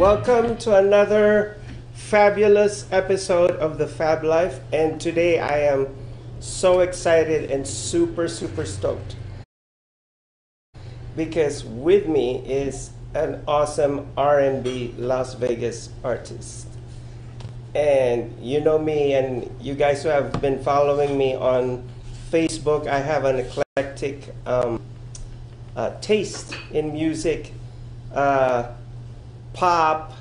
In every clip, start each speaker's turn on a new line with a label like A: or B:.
A: Welcome to another fabulous episode of the Fab Life, and today I am so excited and super stoked because with me is an awesome R&B Las Vegas artist. And you know me, and you guys who have been following me on Facebook, I have an eclectic taste in music. Pop,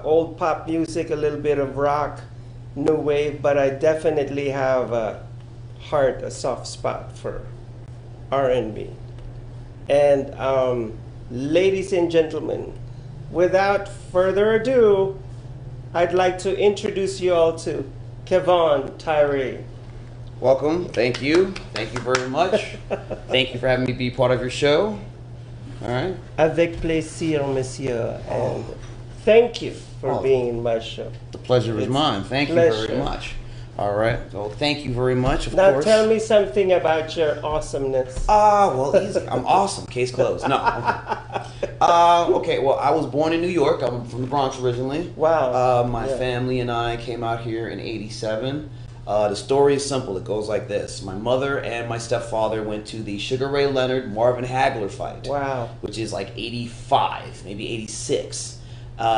A: old pop music, a little bit of rock, new wave, but I definitely have a heart, a soft spot for R&B. And ladies and gentlemen, without further ado, I'd like to introduce you all to Kevon Tyrre.
B: Welcome. Thank you. Thank you very much. Thank you for having me be part of your show. All right.
A: Avec plaisir, monsieur. And thank you for being in my show.
B: The pleasure is mine. Thank you very much. All right. So thank you very much, of
A: now
B: course.
A: Tell me something about your awesomeness.
B: Well, easy. I'm awesome. Case closed. No. Okay, well, I was born in New York. I'm from the Bronx originally.
A: Wow.
B: My family and I came out here in '87. The story is simple. It goes like this. My mother and my stepfather went to the Sugar Ray Leonard Marvin Hagler fight.
A: Wow.
B: Which is like '85, maybe '86.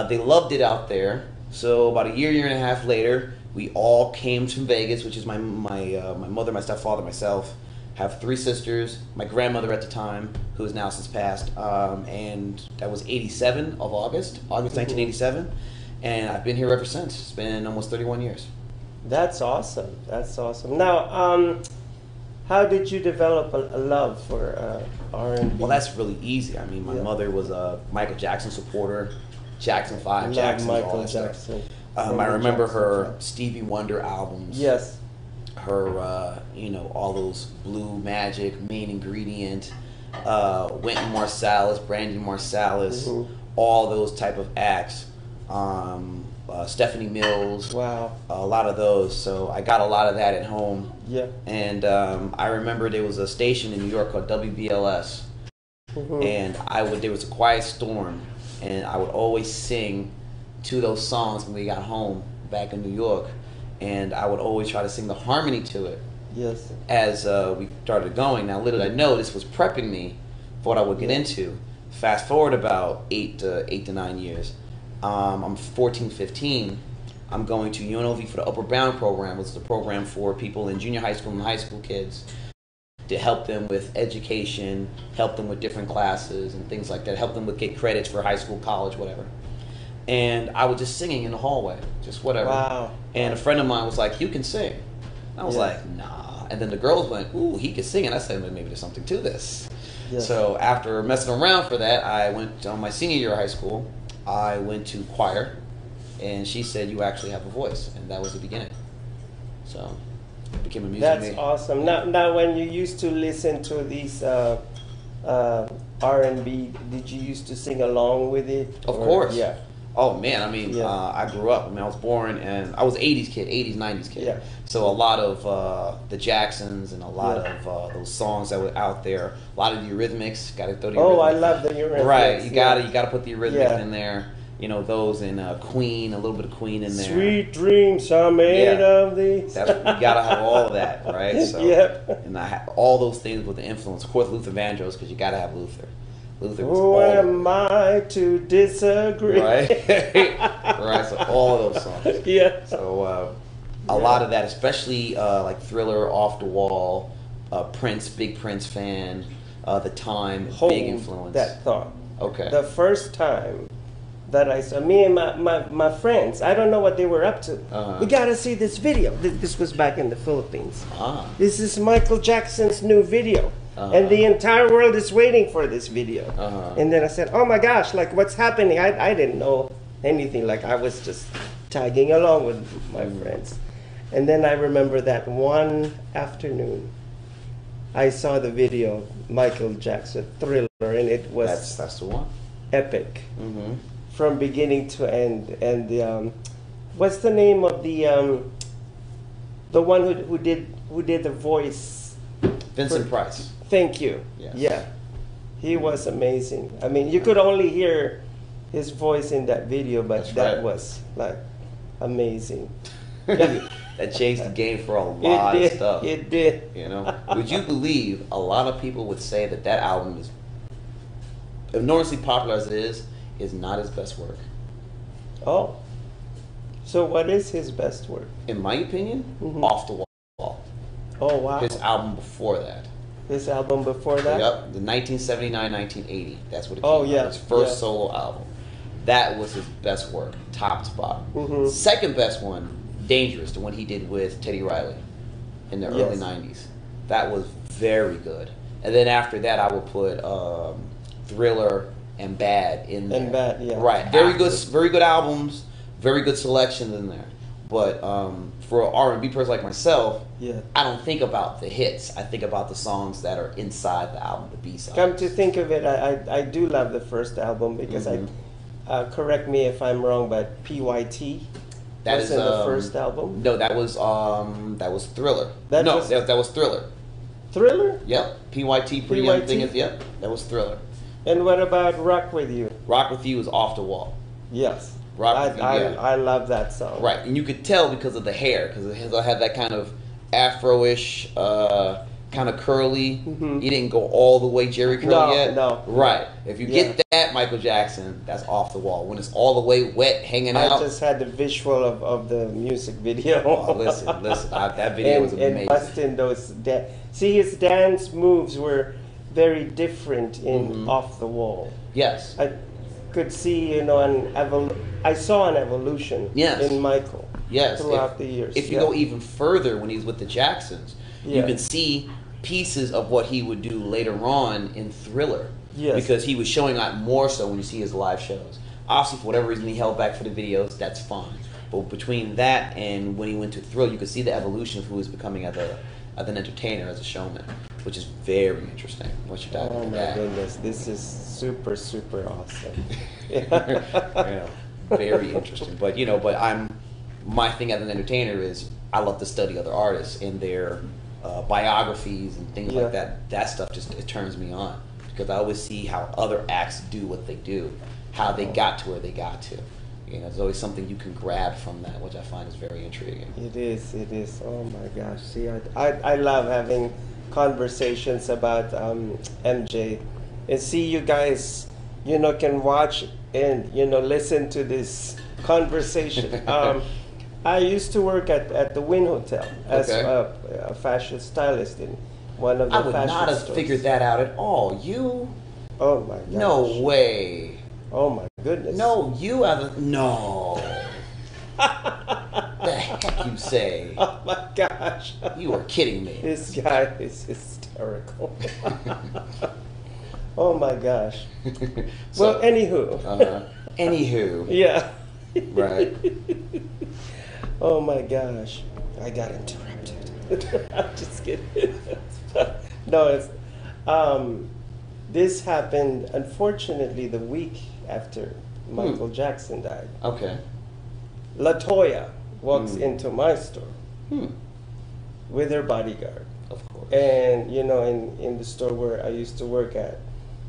B: They loved it out there. So about a year and a half later, we all came to Vegas, which is my mother, my stepfather, myself. Have 3 sisters. My grandmother at the time, who is now since passed, and that was '87 of August 1987. And I've been here ever since. It's been almost 31 years.
A: That's awesome. That's awesome. Now, how did you develop a love for R&B?
B: Well, that's really easy. I mean, my mother was a Michael Jackson supporter, Jackson 5, Jackson, all that
A: Jackson.
B: stuff. I remember her Stevie Wonder albums.
A: Yes.
B: Her, all those Blue Magic, Main Ingredient, Wynton Marsalis, Brandon Marsalis, all those type of acts. Stephanie Mills.
A: Wow.
B: A lot of those. So I got a lot of that at home.
A: Yeah.
B: And I remember there was a station in New York called WBLS. And there was a Quiet Storm, and I would always sing to those songs when we got home back in New York, and I would always try to sing the harmony to it.
A: Yes.
B: As we started going. Now, little did I know, this was prepping me for what I would get into. Fast forward about 8 to 9 years. I'm 14, 15. I'm going to UNLV for the Upper Bound program, which is a program for people in junior high school and high school kids to help them with education, help them with different classes and things like that, help them with get credits for high school, college, whatever. And I was just singing in the hallway, just whatever.
A: Wow.
B: And a friend of mine was like, "You can sing." I was like, "Nah." And then the girls went, "Ooh, he can sing." And I said, well, maybe there's something to this. Yes. So after messing around for that, I went on my senior year of high school. I went to choir, and she said, "You actually have a voice," and that was the beginning. So it became a music.
A: That's awesome. Now, when you used to listen to these R&B, did you used to sing along with it?
B: Of course.
A: Yeah.
B: Oh man, I mean, I grew up. I mean, I was born and I was '80s kid, '80s, '90s kid.
A: Yeah.
B: So a lot of the Jacksons and a lot of those songs that were out there. A lot of the Eurythmics. Got to throw the Eurythmics.
A: Oh, I love the Eurythmics.
B: Right, you gotta put the Eurythmics in there. You know, those and Queen, a little bit of Queen in there.
A: Sweet dreams are made of these.
B: You gotta have all of that, right? So, and I have all those things with the influence. Of course, Luther Vandross, because you gotta have Luther. Luther was
A: Who am I to disagree?
B: Right, right. So all of those songs.
A: Yeah.
B: So a lot of that, especially like Thriller, Off the Wall, Prince, big Prince fan. The Time, big influence.
A: That thought.
B: Okay.
A: The first time that I saw me and my friends, I don't know what they were up to. We gotta see this video. This was back in the Philippines. This is Michael Jackson's new video. And the entire world is waiting for this video. And then I said, "Oh my gosh, like what's happening?" I didn't know anything. Like I was just tagging along with my friends. And then I remember that one afternoon, I saw the video, Michael Jackson, Thriller, and it was
B: that's the one.
A: Epic. From beginning to end. And the what's the name of the one who did the voice?
B: Vincent Price.
A: Thank you.
B: Yes.
A: Yeah. He was amazing. I mean, you could only hear his voice in that video, but
B: That's
A: that
B: right.
A: was like amazing.
B: That changed the game for a lot of stuff.
A: It did.
B: You know, would you believe a lot of people would say that that album is enormously popular as it is not his best work?
A: Oh, so what is his best work?
B: In my opinion,
A: Mhm.
B: Off the Wall.
A: Oh wow,
B: His album before that.
A: his album before that.
B: Yep, the 1979-1980. That's what it came
A: Oh,
B: out.
A: yeah,
B: His first
A: yeah.
B: solo album. That was his best work, top to bottom.
A: Mhm.
B: Second best one, Dangerous, the one he did with Teddy Riley in the early
A: Yes.
B: 90s. That was very good. And then after that, I would put Thriller and Bad in there.
A: And Bad, yeah.
B: Right, very good albums, very good selections in there. But for an R&B person like myself,
A: Yeah.
B: I don't think about the hits. I think about the songs that are inside the album, the B-sides.
A: Come to think of it, I do love the first album because
B: Mhm.
A: correct me if I'm wrong, but PYT
B: That
A: was
B: is
A: in the first album.
B: No, that was Thriller.
A: That
B: no,
A: was-
B: that was Thriller.
A: Thriller?
B: Yep. PYT, Pretty Young Thing is, yep. That was Thriller.
A: And what about Rock With You?
B: Rock With You was Off the Wall.
A: Yes.
B: Rock With You, yeah.
A: I love that song.
B: Right, and you could tell because of the hair, because it had that kind of afro-ish, kind of curly.
A: Mhm.
B: He didn't go all the way Jerry curly
A: No,
B: yet.
A: no.
B: Right. If you get that Michael Jackson, that's Off the Wall. When it's all the way wet, hanging
A: I
B: out.
A: just had the visual of the music video.
B: Oh, listen, that video was amazing.
A: And busting those see, his dance moves were very different in
B: Mhm.
A: Off the Wall.
B: Yes.
A: I could see, I saw an evolution
B: Yes.
A: in Michael
B: Yes.
A: throughout the years.
B: If you go even further when he's with the Jacksons, you
A: Yeah.
B: can see pieces of what he would do later on in Thriller.
A: Yes.
B: Because he was showing out more so when you see his live shows. Obviously, for whatever reason, he held back for the videos. That's fine. But between that and when he went to Thriller, you could see the evolution of who he was becoming as an entertainer, as a showman, which is very interesting once you dive
A: Oh
B: into
A: my
B: that.
A: goodness, this is super, super awesome.
B: Yeah, very interesting. But my thing as an entertainer is I love to study other artists and their biographies and things
A: Yeah.
B: like that. That stuff it turns me on because I always see how other acts do what they do, how they got to where they got to. There's always something you can grab from that, which I find is very intriguing.
A: It is. Oh my gosh. See, I love having conversations about MJ, and see you guys, can watch and listen to this conversation. I used to work at the Wynn Hotel as a fashion stylist in one of the
B: I would
A: fashion
B: not have
A: stores.
B: figured that out at all. You?
A: Oh my gosh.
B: No way.
A: Oh my goodness.
B: No, you have no. The heck you say?
A: Oh my gosh.
B: You are kidding me.
A: This guy is hysterical. Oh my gosh. Well, anywho.
B: Anywho.
A: Yeah.
B: Right.
A: Oh my gosh. I got interrupted. I'm just kidding. No, it's this happened unfortunately the week after Michael Jackson died.
B: Okay.
A: LaToya walks into my store with her bodyguard.
B: Of course.
A: And in the store where I used to work at,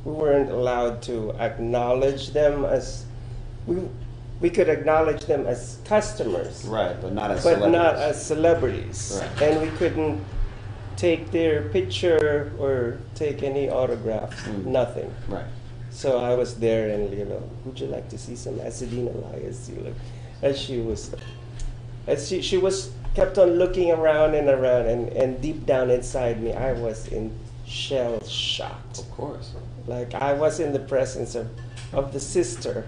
A: we weren't allowed to acknowledge them as we could acknowledge them as customers,
B: Right, but not as
A: but
B: celebrities.
A: not as celebrities.
B: Right.
A: And we couldn't take their picture or take any autographs, nothing.
B: Right.
A: So I was there, and would you like to see some Acidine Elias? As she was, she was kept on looking around, and deep down inside me, I was in shell shocked.
B: Of course.
A: Like I was in the presence of the sister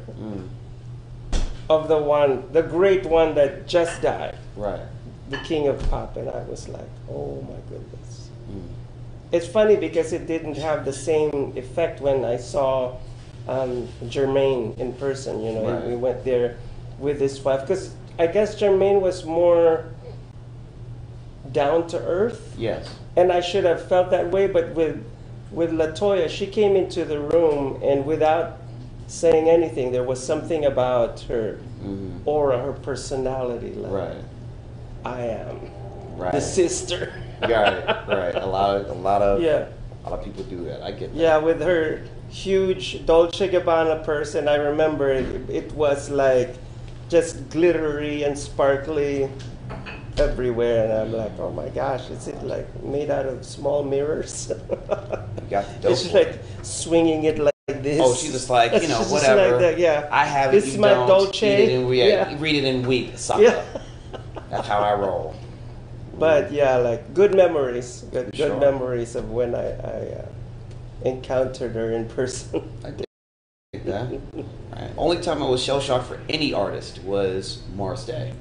A: of the great one that just died,
B: Right.
A: the king of pop, and I was like, oh my goodness. It's funny because it didn't have the same effect when I saw Jermaine in person.
B: Right.
A: And we went there with his wife because I guess Jermaine was more down to earth.
B: Yes.
A: And I should have felt that way, but with LaToya, she came into the room and without saying anything, there was something about her aura, her personality. Like,
B: Right.
A: I am
B: Right.
A: the sister.
B: Right. A lot of
A: Yeah.
B: people do that. I get that.
A: Yeah, with huge Dolce Gabbana purse, and I remember it was like just glittery and sparkly everywhere, and I'm like, oh my gosh, is it like made out of small mirrors?
B: You got the dope.
A: It's like swinging it like this.
B: Oh, she's just like, you know,
A: Just
B: whatever.
A: like that, yeah.
B: I have
A: This
B: it,
A: is
B: you
A: my
B: don't.
A: Dolce.
B: Eat it and read it and weep, sucker.
A: Yeah.
B: That's how I roll.
A: But yeah, like good memories, good
B: Sure.
A: memories of when I encountered her in person.
B: I dig that. Right. Only time I was shell shocked for any artist was Morris Day.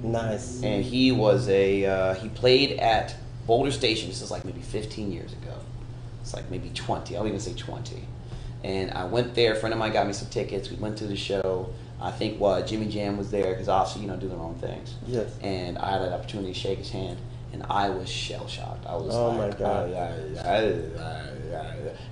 A: Nice.
B: And he was he played at Boulder Station. This is like maybe 15 years ago. It's like maybe 20. I'll even say 20. And I went there. A friend of mine got me some tickets. We went to the show. I think Jimmy Jam was there because obviously, you know, do their own things.
A: Yes.
B: And I had an opportunity to shake his hand, and I was shell shocked. I was
A: Oh
B: like,
A: my God.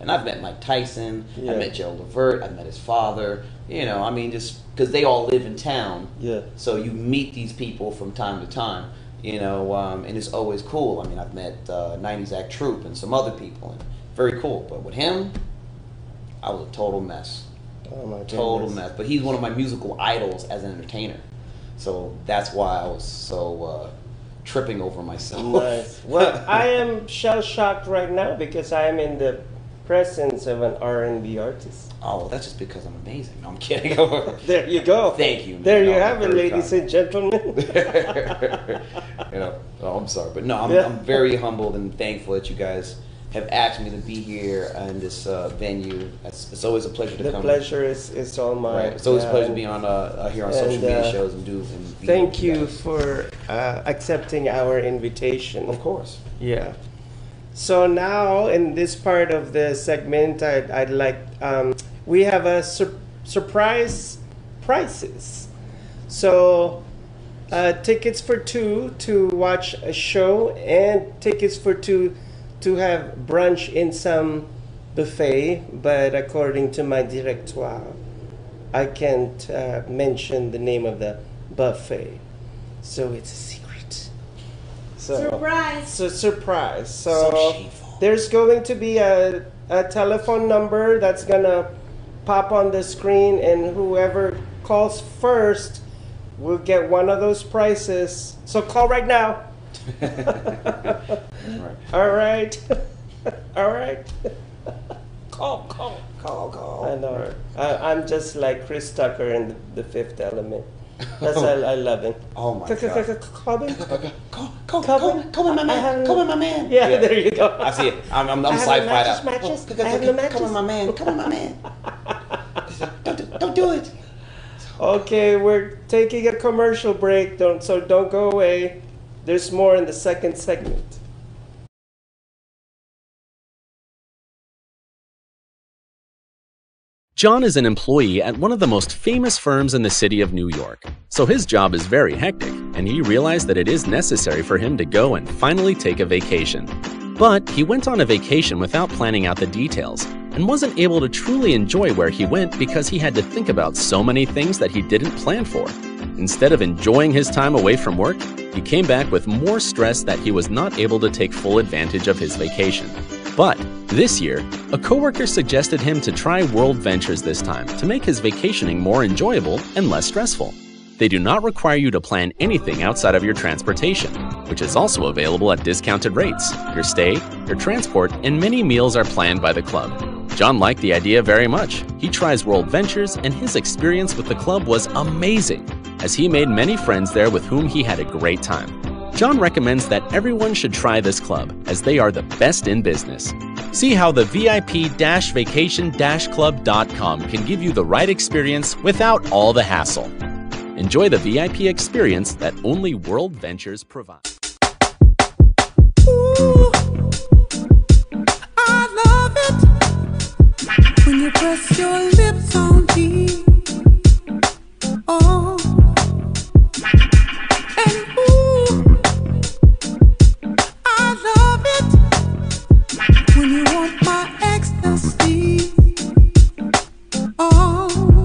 B: And I've met Mike Tyson.
A: Yeah.
B: I met Gerald Levert. I met his father. You know, I mean, just because they all live in town.
A: Yeah.
B: So you meet these people from time to time. You know, and it's always cool. I mean, I've met 90s Act Troop and some other people, and very cool. But with him, I was a total mess.
A: Oh my goodness.
B: Total mess. But he's one of my musical idols as an entertainer. So that's why I was so tripping over myself.
A: Nice. Well, I am shell shocked right now because I am in the presence of an R&B artist.
B: Oh, well, that's just because I'm amazing. No, I'm kidding.
A: There you go.
B: Thank you. Man.
A: There you
B: No,
A: have it, ladies and gentlemen.
B: You know, oh, I'm sorry, but no, I'm very humbled and thankful that you guys have asked me to be here in this venue. It's always a pleasure to come.
A: The pleasure is all mine.
B: Right. It's always a pleasure to be on here on social media shows and be
A: thank
B: with
A: you
B: guys.
A: for accepting our invitation.
B: Of course.
A: Yeah. So now in this part of the segment, I'd like we have a surprise prices. So tickets for two to watch a show and tickets for two to have brunch in some buffet. But according to my directoire, I can't mention the name of the buffet, so it's a secret. So,
C: Surprise!
A: So surprise.
B: So shameful.
A: There's going to be a telephone number that's gonna pop on the screen, and whoever calls first will get one of those prizes. So call right now.
B: Right.
A: All right. All right.
B: Call.
A: I know. I'm just like Chris Tucker in the Fifth Element. That's I love him.
B: Oh my God.
A: Call me.
B: Come on, my man. Come on, my man.
A: Yeah, there you go.
B: I see it. I'm
A: I have
B: sci-fied
A: no
B: out.
A: matches. I have no matches.
B: Come on, my man. Come on, my man. Don't do it.
A: Okay, we're taking a commercial break. Don't go away. There's more in the second segment.
D: John is an employee at one of the most famous firms in the city of New York, so his job is very hectic, and he realized that it is necessary for him to go and finally take a vacation. But he went on a vacation without planning out the details, and wasn't able to truly enjoy where he went because he had to think about so many things that he didn't plan for. Instead of enjoying his time away from work, he came back with more stress that he was not able to take full advantage of his vacation. But this year, a coworker suggested him to try World Ventures this time to make his vacationing more enjoyable and less stressful. They do not require you to plan anything outside of your transportation, which is also available at discounted rates. Your stay, your transport, and many meals are planned by the club. John liked the idea very much. He tries World Ventures, and his experience with the club was amazing, as he made many friends there with whom he had a great time. John recommends that everyone should try this club, as they are the best in business. See how the VIP-vacation-club.com can give you the right experience without all the hassle. Enjoy the VIP experience that only World Ventures provides.
E: Ooh, I love it when you press your lips on me. Oh. When you want my ecstasy, oh.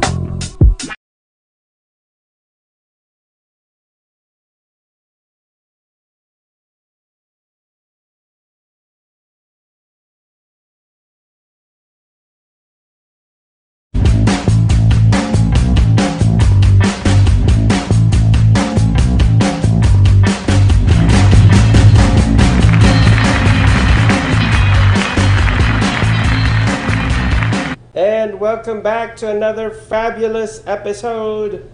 A: and welcome back to another fabulous episode,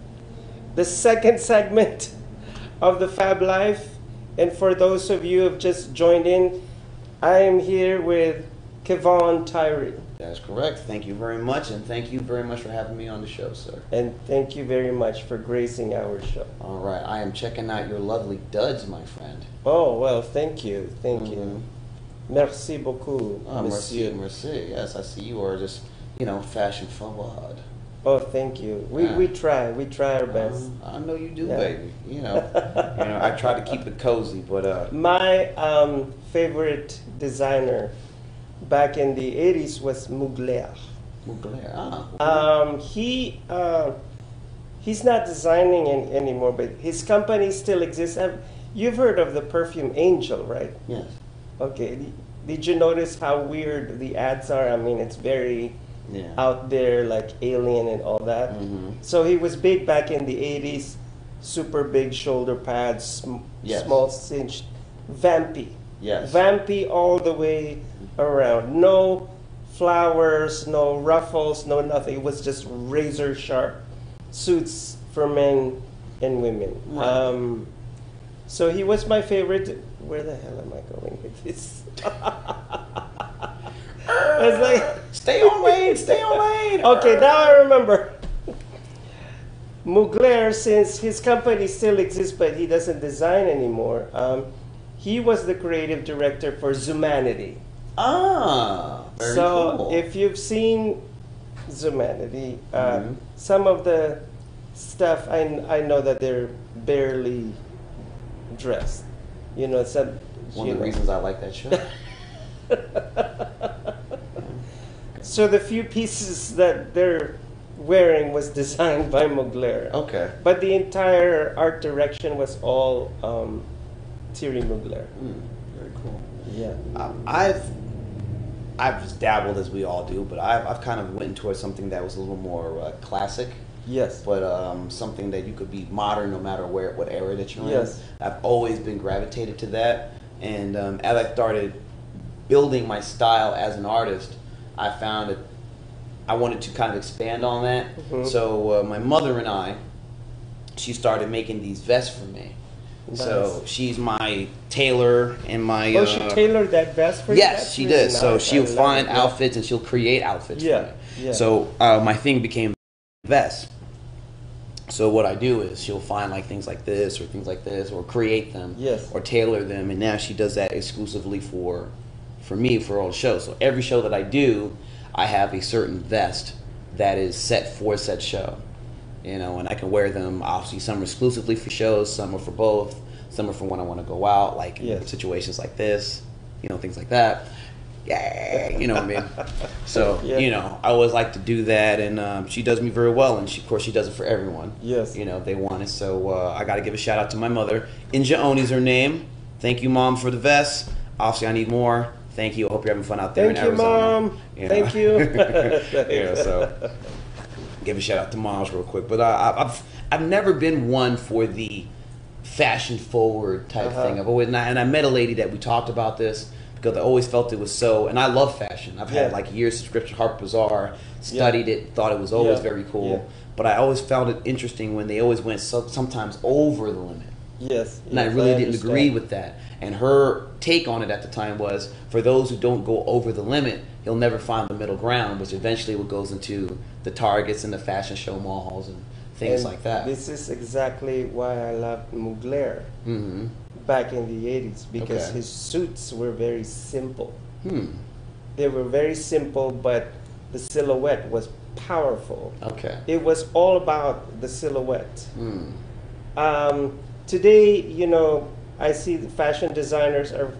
A: the second segment of the Fab Life. And for those of you who have just joined in, I am here with Kevon Tyrre.
B: That's correct. Thank you very much, and thank you very much for having me on the show, sir.
A: And thank you very much for gracing our show.
B: All right, I am checking out your lovely duds, my friend.
A: Oh, well, thank you. Thank you. Merci beaucoup, monsieur.
B: Merci. Yes, I see you are just, fashion forward.
A: Oh, thank you. We try our best.
B: I know you do, baby. I try to keep it cozy, but
A: my favorite designer back in the 80s was Mugler. He's not designing anymore, but his company still exists. You've heard of the perfume Angel, right?
B: Yes.
A: Okay. Did you notice how weird the ads are? I mean, it's very out there, like Alien and all that. Mm-hmm. So he was big back in the 80s, super big shoulder pads, small cinched, vampy.
B: Yes.
A: Vampy all the way around. No flowers, no ruffles, no nothing. It was just razor sharp suits for men and women.
B: Right.
A: So he was my favorite. Where the hell am I going with this? It's like,
B: stay on lane.
A: Okay, now I remember. Mugler, since his company still exists but he doesn't design anymore, he was the creative director for Zumanity.
B: Very
A: so
B: cool.
A: If you've seen Zumanity, some of the stuff I know that they're barely dressed. One
B: of the reasons I like that show.
A: So the few pieces that they're wearing was designed by Mugler.
B: Okay.
A: But the entire art direction was all Thierry Mugler.
B: Very cool.
A: Yeah.
B: I've dabbled, as we all do, but I've kind of went towards something that was a little more classic.
A: Yes.
B: But something that you could be modern no matter what era that you're
A: in.
B: I've always been gravitated to that. And as I started building my style as an artist, I found that I wanted to kind of expand on that. Mm-hmm. So my mother and she started making these vests for me. Nice. So she's my tailor and my...
A: Oh, she tailored that vest for you?
B: Yes, she did. Nice. So she'll find outfits and she'll create outfits for me. Yeah. So my thing became vests. So what I do is she'll find like things like this or create them or tailor them, and now she does that exclusively for me for all the shows. So every show that I do, I have a certain vest that is set for said show, and I can wear them. Obviously, some are exclusively for shows, some are for both, some are for when I want to go out, like situations like this, things like that. Yeah, you know what I mean. So I always like to do that, and she does me very well, and of course she does it for everyone.
A: Yes,
B: they want it. So I got to give a shout out to my mother. Inja Oni's her name. Thank you, Mom, for the vest. Obviously, I need more. Thank you. I hope you're having fun out there in Arizona.
A: Thank you, Mom.
B: So give a shout out to moms real quick. But I've never been one for the fashion forward type thing. I've always and I met a lady that we talked about this. Because I always felt it was so, and I love fashion. I've had like years subscription, Harper's Bazaar, studied it, thought it was always very cool. Yeah. But I always found it interesting when they always went sometimes over the limit.
A: Yes.
B: And I really didn't agree with that. And her take on it at the time was, for those who don't go over the limit, you'll never find the middle ground, which eventually what goes into the Targets and the fashion show malls and things like that.
A: This is exactly why I loved Mugler. Mm-hmm. Back in the 80s, because his suits were very simple. They were very simple, but the silhouette was powerful. It was all about the silhouette. Today, I see the fashion designers are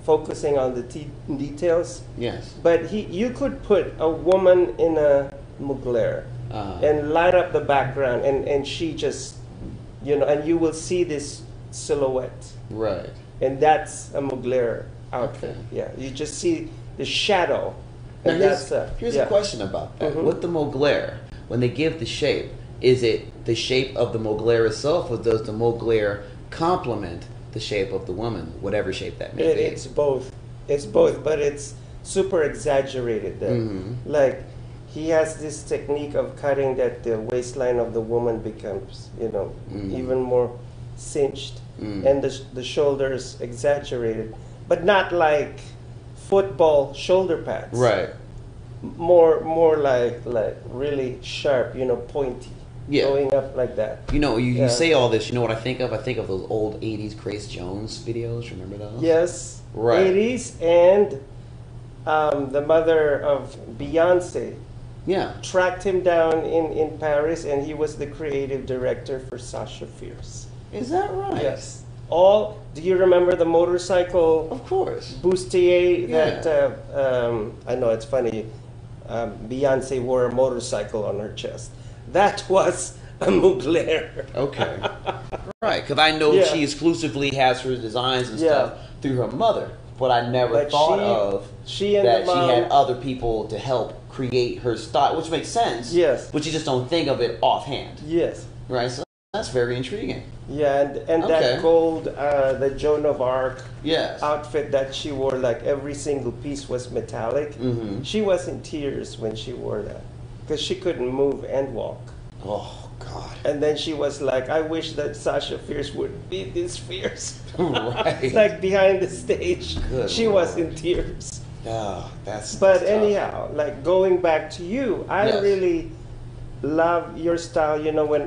A: focusing on the details.
B: Yes.
A: But you could put a woman in a Mugler and light up the background, and she just, and you will see this silhouette,
B: right? And
A: that's a Mugler outfit. Yeah, you just see the shadow. And
B: here's a question about that. With the Mugler, when they give the shape, is it the shape of the Mugler itself, or does the Mugler complement the shape of the woman, whatever shape that may be?
A: It's both, but it's super exaggerated. Like he has this technique of cutting that the waistline of the woman becomes, even more cinched, and the shoulders exaggerated, but not like football shoulder pads.
B: Right.
A: More like really sharp, pointy.
B: Yeah.
A: Going up like that.
B: You say all this, you know what I think of? I think of those old 80s Grace Jones videos. Remember those?
A: Yes.
B: Right.
A: 80s, and the mother of Beyonce tracked him down in Paris, and he was the creative director for Sasha Fierce.
B: Is that right?
A: Yes. Do you remember the motorcycle?
B: Of course.
A: Bustier that, I know it's funny, Beyonce wore a motorcycle on her chest. That was a Mugler.
B: Okay. Right, because I know she exclusively has her designs and stuff through her mother, but I never thought she had other people to help create her style, which makes sense.
A: Yes.
B: But you just don't think of it offhand.
A: Yes.
B: Right, so that's very intriguing.
A: Yeah, and that gold, the Joan of Arc outfit that she wore, like every single piece was metallic. Mm-hmm. She was in tears when she wore that because she couldn't move and walk.
B: Oh, God.
A: And then she was like, I wish that Sasha Fierce would be this fierce.
B: Right.
A: Like behind the stage.
B: Good
A: she
B: Lord.
A: was in tears.
B: Oh, that's
A: But
B: tough.
A: anyhow, like going back to you, I really love your style.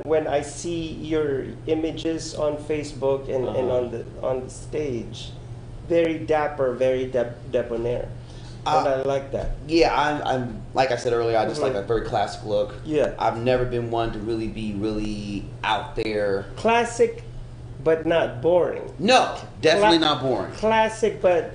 A: When I see your images on Facebook and on the stage, very dapper, very debonair. And I like that.
B: Yeah, I'm like I said earlier, I just like a very classic look.
A: Yeah.
B: I've never been one to really be really out there.
A: Classic, but not boring.
B: No, definitely not boring.
A: Classic, but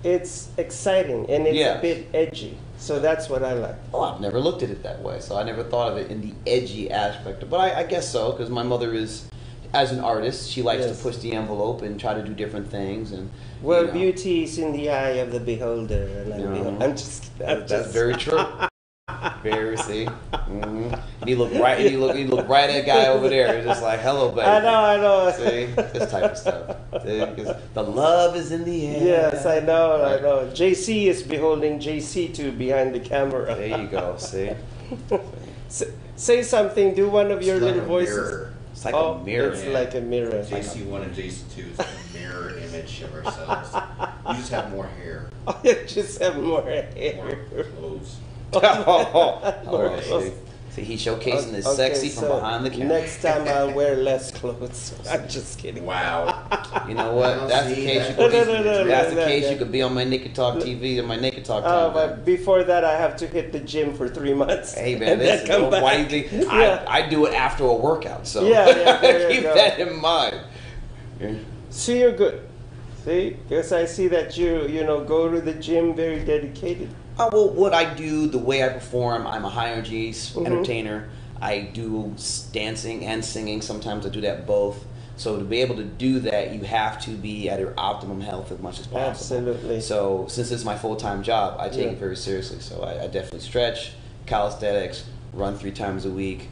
A: it's exciting and it's a bit edgy. So that's what I like.
B: Oh, I've never looked at it that way. So I never thought of it in the edgy aspect. But I guess so, because my mother is, as an artist, she likes to push the envelope and try to do different things. And
A: beauty is in the eye of the beholder. And I'm just kidding.
B: That's very true. Very, see? Mm-hmm. And you look right. You look right at a guy over there. You're just like, hello, baby.
A: I know.
B: See, this type of stuff. See? 'Cause the love is in the air.
A: Yes, I know. Right. I know. JC is beholding JC2 behind the camera.
B: There you go. See.
A: Say something. Do one of your little voices.
C: Mirror.
B: It's like a mirror.
A: It's like a mirror.
C: JC1 and JC2 is like a mirror image of ourselves. You just have more hair.
A: Just have more hair.
C: More clothes.
B: See, he's showcasing his sexy from behind the camera.
A: Next time I'll wear less clothes. I'm just kidding.
C: Wow.
B: You know what? That's the case. You could be on my Naked Talk TV and my Naked Talk time.
A: But before that, I have to hit the gym for 3 months.
B: Hey man, why do you think I do it after a workout? So keep that in mind.
A: See, you're good. See, because I see that you go to the gym very dedicated.
B: Well, what I do, the way I perform, I'm a high energy entertainer. I do dancing and singing. Sometimes I do that both. So to be able to do that, you have to be at your optimum health as much as possible.
A: Absolutely.
B: So since it's my full-time job, I take it very seriously. So I definitely stretch, calisthenics, run 3 times a week,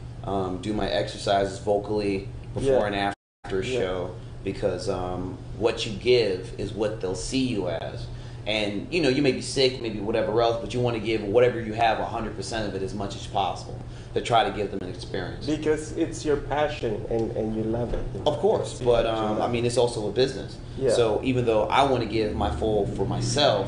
B: do my exercises vocally before and after a show, because what you give is what they'll see you as. And you may be sick, maybe whatever else, but you want to give whatever you have 100% of it as much as possible to try to give them an experience.
A: Because it's your passion and you love it.
B: Of course, but I mean, it's also a business. Yeah. So even though I want to give my full for myself,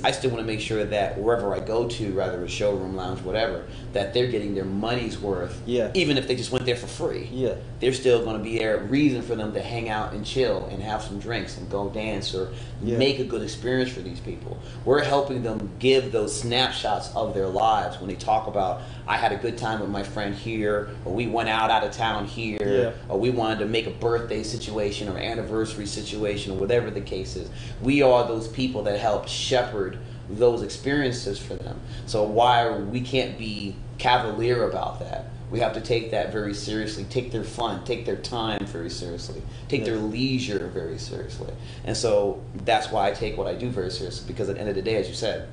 B: I still want to make sure that wherever I go to, rather a showroom, lounge, whatever, that they're getting their money's worth. Yeah. Even if they just went there for free. Yeah. They're still going to be there, reason for them to hang out and chill and have some drinks and go dance or make a good experience for these people. We're helping them give those snapshots of their lives when they talk about, I had a good time with my friend here, or we went out of town here, or we wanted to make a birthday situation or anniversary situation, or whatever the case is. We are those people that help shepherd those experiences for them. So why we can't be cavalier about that? We have to take that very seriously, take their fun, take their time very seriously, take their leisure very seriously. And so that's why I take what I do very seriously, because at the end of the day, as you said,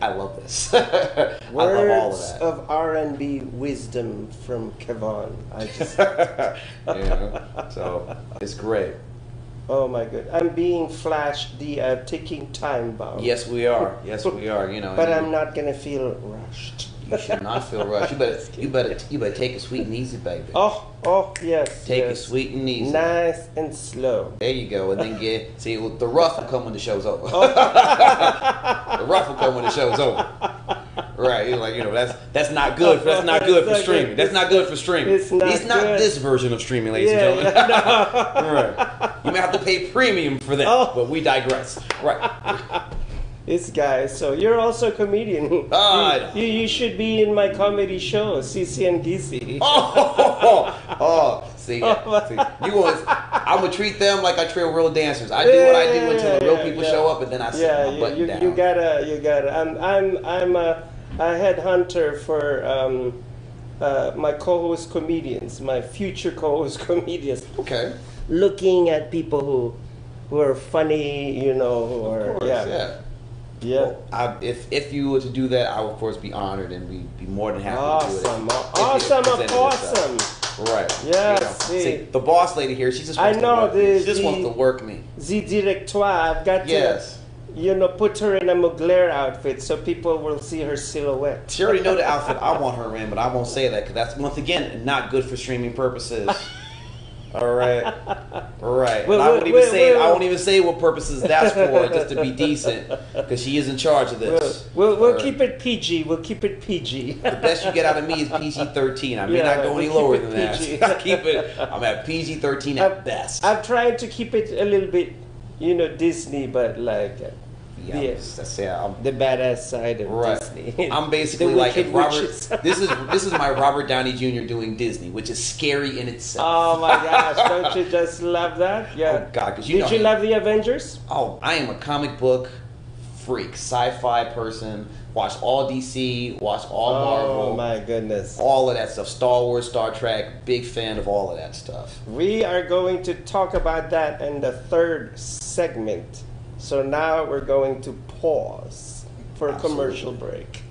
B: I love this. I love all of that.
A: Words of R&B wisdom from Kevon.
B: So it's great.
A: Oh my good! I'm being flashed the ticking time bomb.
B: Yes, we are. Yes, we are.
A: But I'm not gonna feel rushed.
B: You should not feel rushed. You better take it sweet and easy, baby.
A: Oh, yes.
B: Take
A: yes.
B: it sweet and easy.
A: Nice and slow.
B: There you go. And then the rough will come when the show's over.
A: Oh.
B: The rough will come when the show's over. Right, you're like, that's not good. That's not good for streaming. That's not good for streaming.
A: It's not good.
B: This version of streaming, ladies and gentlemen.
A: Yeah,
B: Right. You may have to pay premium for that, but we digress. Right.
A: This guy. So you're also a comedian. You should be in my comedy show, CC and Gizzy.
B: See, you always, I'm gonna treat them like I treat real dancers. I do what I do until the real people show up, and then I sit my button down.
A: You gotta. I'm a headhunter for my co-host comedians, my future co-host comedians.
B: Okay.
A: Looking at people who are funny, or yeah.
B: Well, if you were to do that, I would of course be honored and be more than happy to do it.
A: Awesome.
B: Right.
A: Yeah.
B: See, the boss lady here, she just wants to work me. She just wants to work me.
A: The directoire, I've got to put her in a Mugler outfit so people will see her silhouette.
B: She already know the outfit I want her in, but I won't say that because that's once again not good for streaming purposes. All right. Well, I won't even say what purposes that's for, just to be decent, because she is in charge of this.
A: We'll keep it PG. We'll keep it PG.
B: The best you get out of me is PG-13. I may not go any lower than that. I'm at PG-13 at best.
A: I've tried to keep it a little bit, Disney, but like.
B: Yes,
A: the badass side of Disney.
B: I'm basically like if Robert. This is my Robert Downey Jr. doing Disney, which is scary in itself.
A: Oh my gosh! Don't you just love that? Yeah.
B: Oh God, because
A: Did you love the Avengers?
B: Oh, I am a comic book freak, sci-fi person. Watch all DC, watch all Marvel.
A: Oh my goodness!
B: All of that stuff. Star Wars, Star Trek. Big fan of all of that stuff.
A: We are going to talk about that in the third segment. So now we're going to pause for a commercial break.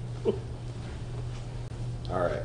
B: All right.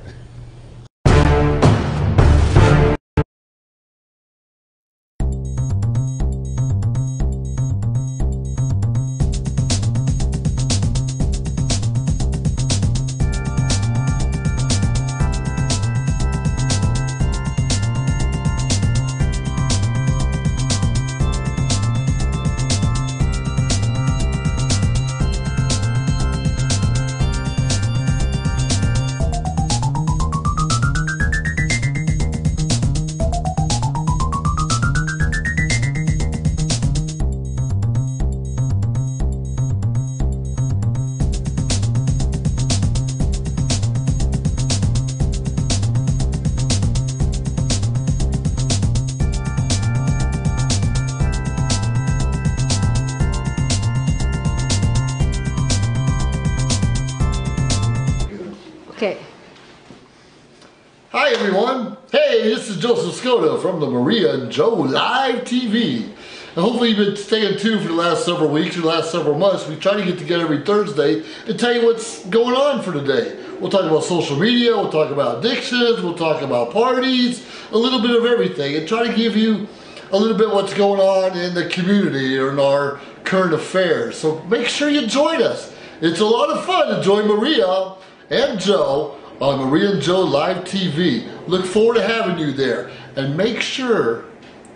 F: Hi everyone. Hey, this is Joseph Skoda from the Maria and Joe Live TV. And hopefully you've been staying tuned for the last several weeks or the last several months. We try to get together every Thursday and tell you what's going on for today. We'll talk about social media, we'll talk about addictions, we'll talk about parties, a little bit of everything, and try to give you a little bit what's going on in the community or in our current affairs. So make sure you join us. It's a lot of fun to join Maria and Joe on Maria and Joe Live TV. Look forward to having you there. And make sure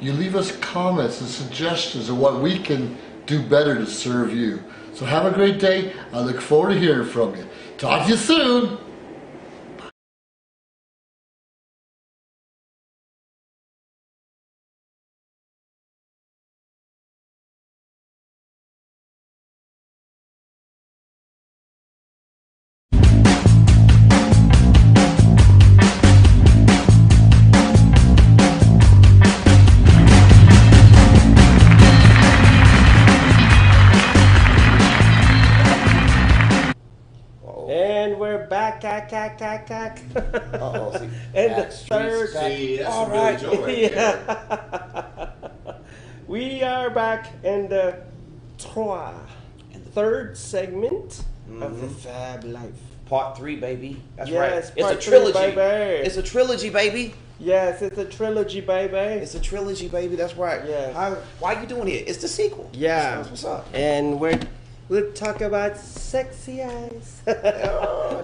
F: you leave us comments and suggestions of what we can do better to serve you. So have a great day. I look forward to hearing from you. Talk to you soon.
B: Uh-oh, see,
A: and the third.
C: All right.
A: We are back in the third segment of the Fab Life.
B: Part 3, baby. That's
A: yes,
B: right. It's a
A: part
B: trilogy.
A: 3, baby.
B: It's a trilogy, baby.
A: Yes, it's a trilogy, baby.
B: It's a trilogy, baby. That's right.
A: Yeah.
B: Why are you doing it? It's the sequel.
A: Yeah.
B: That's what's up.
A: And We'll talk about sexy eyes.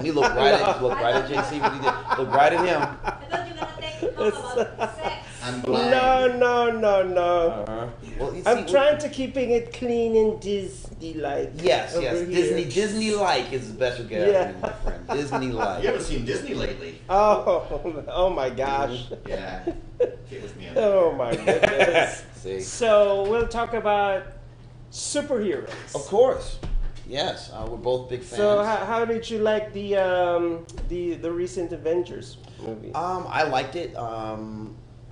B: He looked right at JC when he did. Look right at him.
G: I thought you were gonna take talk about sex.
C: I'm blind.
A: No.
B: Well, you
A: I'm
B: see,
A: trying to keeping it clean and Disney-like.
B: Yes.
A: over here.
B: Disney-like is the best you get out of me, my friend. Disney-like.
C: You haven't seen Disney lately.
A: Oh my gosh.
C: Yeah. Get with me on that.
A: Oh my goodness.
B: See.
A: So we'll talk about superheroes.
B: Of course. Yes, we're both big fans.
A: So how did you like the recent Avengers movie?
B: I liked it.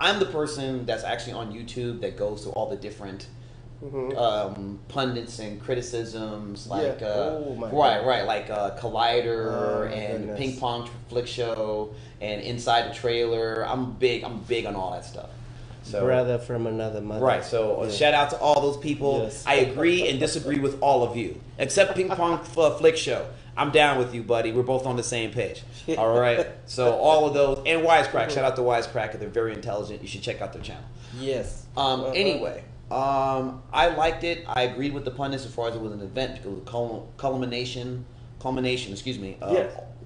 B: I'm the person that's actually on YouTube that goes to all the different pundits and criticisms, like like Collider and
A: goodness.
B: Ping Pong Flick Show and Inside the Trailer. I'm big on all that stuff. So,
A: Brother from another mother.
B: right, so shout out to all those people.
A: Yes.
B: I agree and disagree with all of you, except Ping Pong Flick Show. I'm down with you, buddy. We're both on the same page. All right, so all of those, and Wisecrack. Shout out to Wisecrack. They're very intelligent. You should check out their channel.
A: Yes.
B: Anyway, I liked it. I agreed with the pundits as far as it was an event because it was a culmination,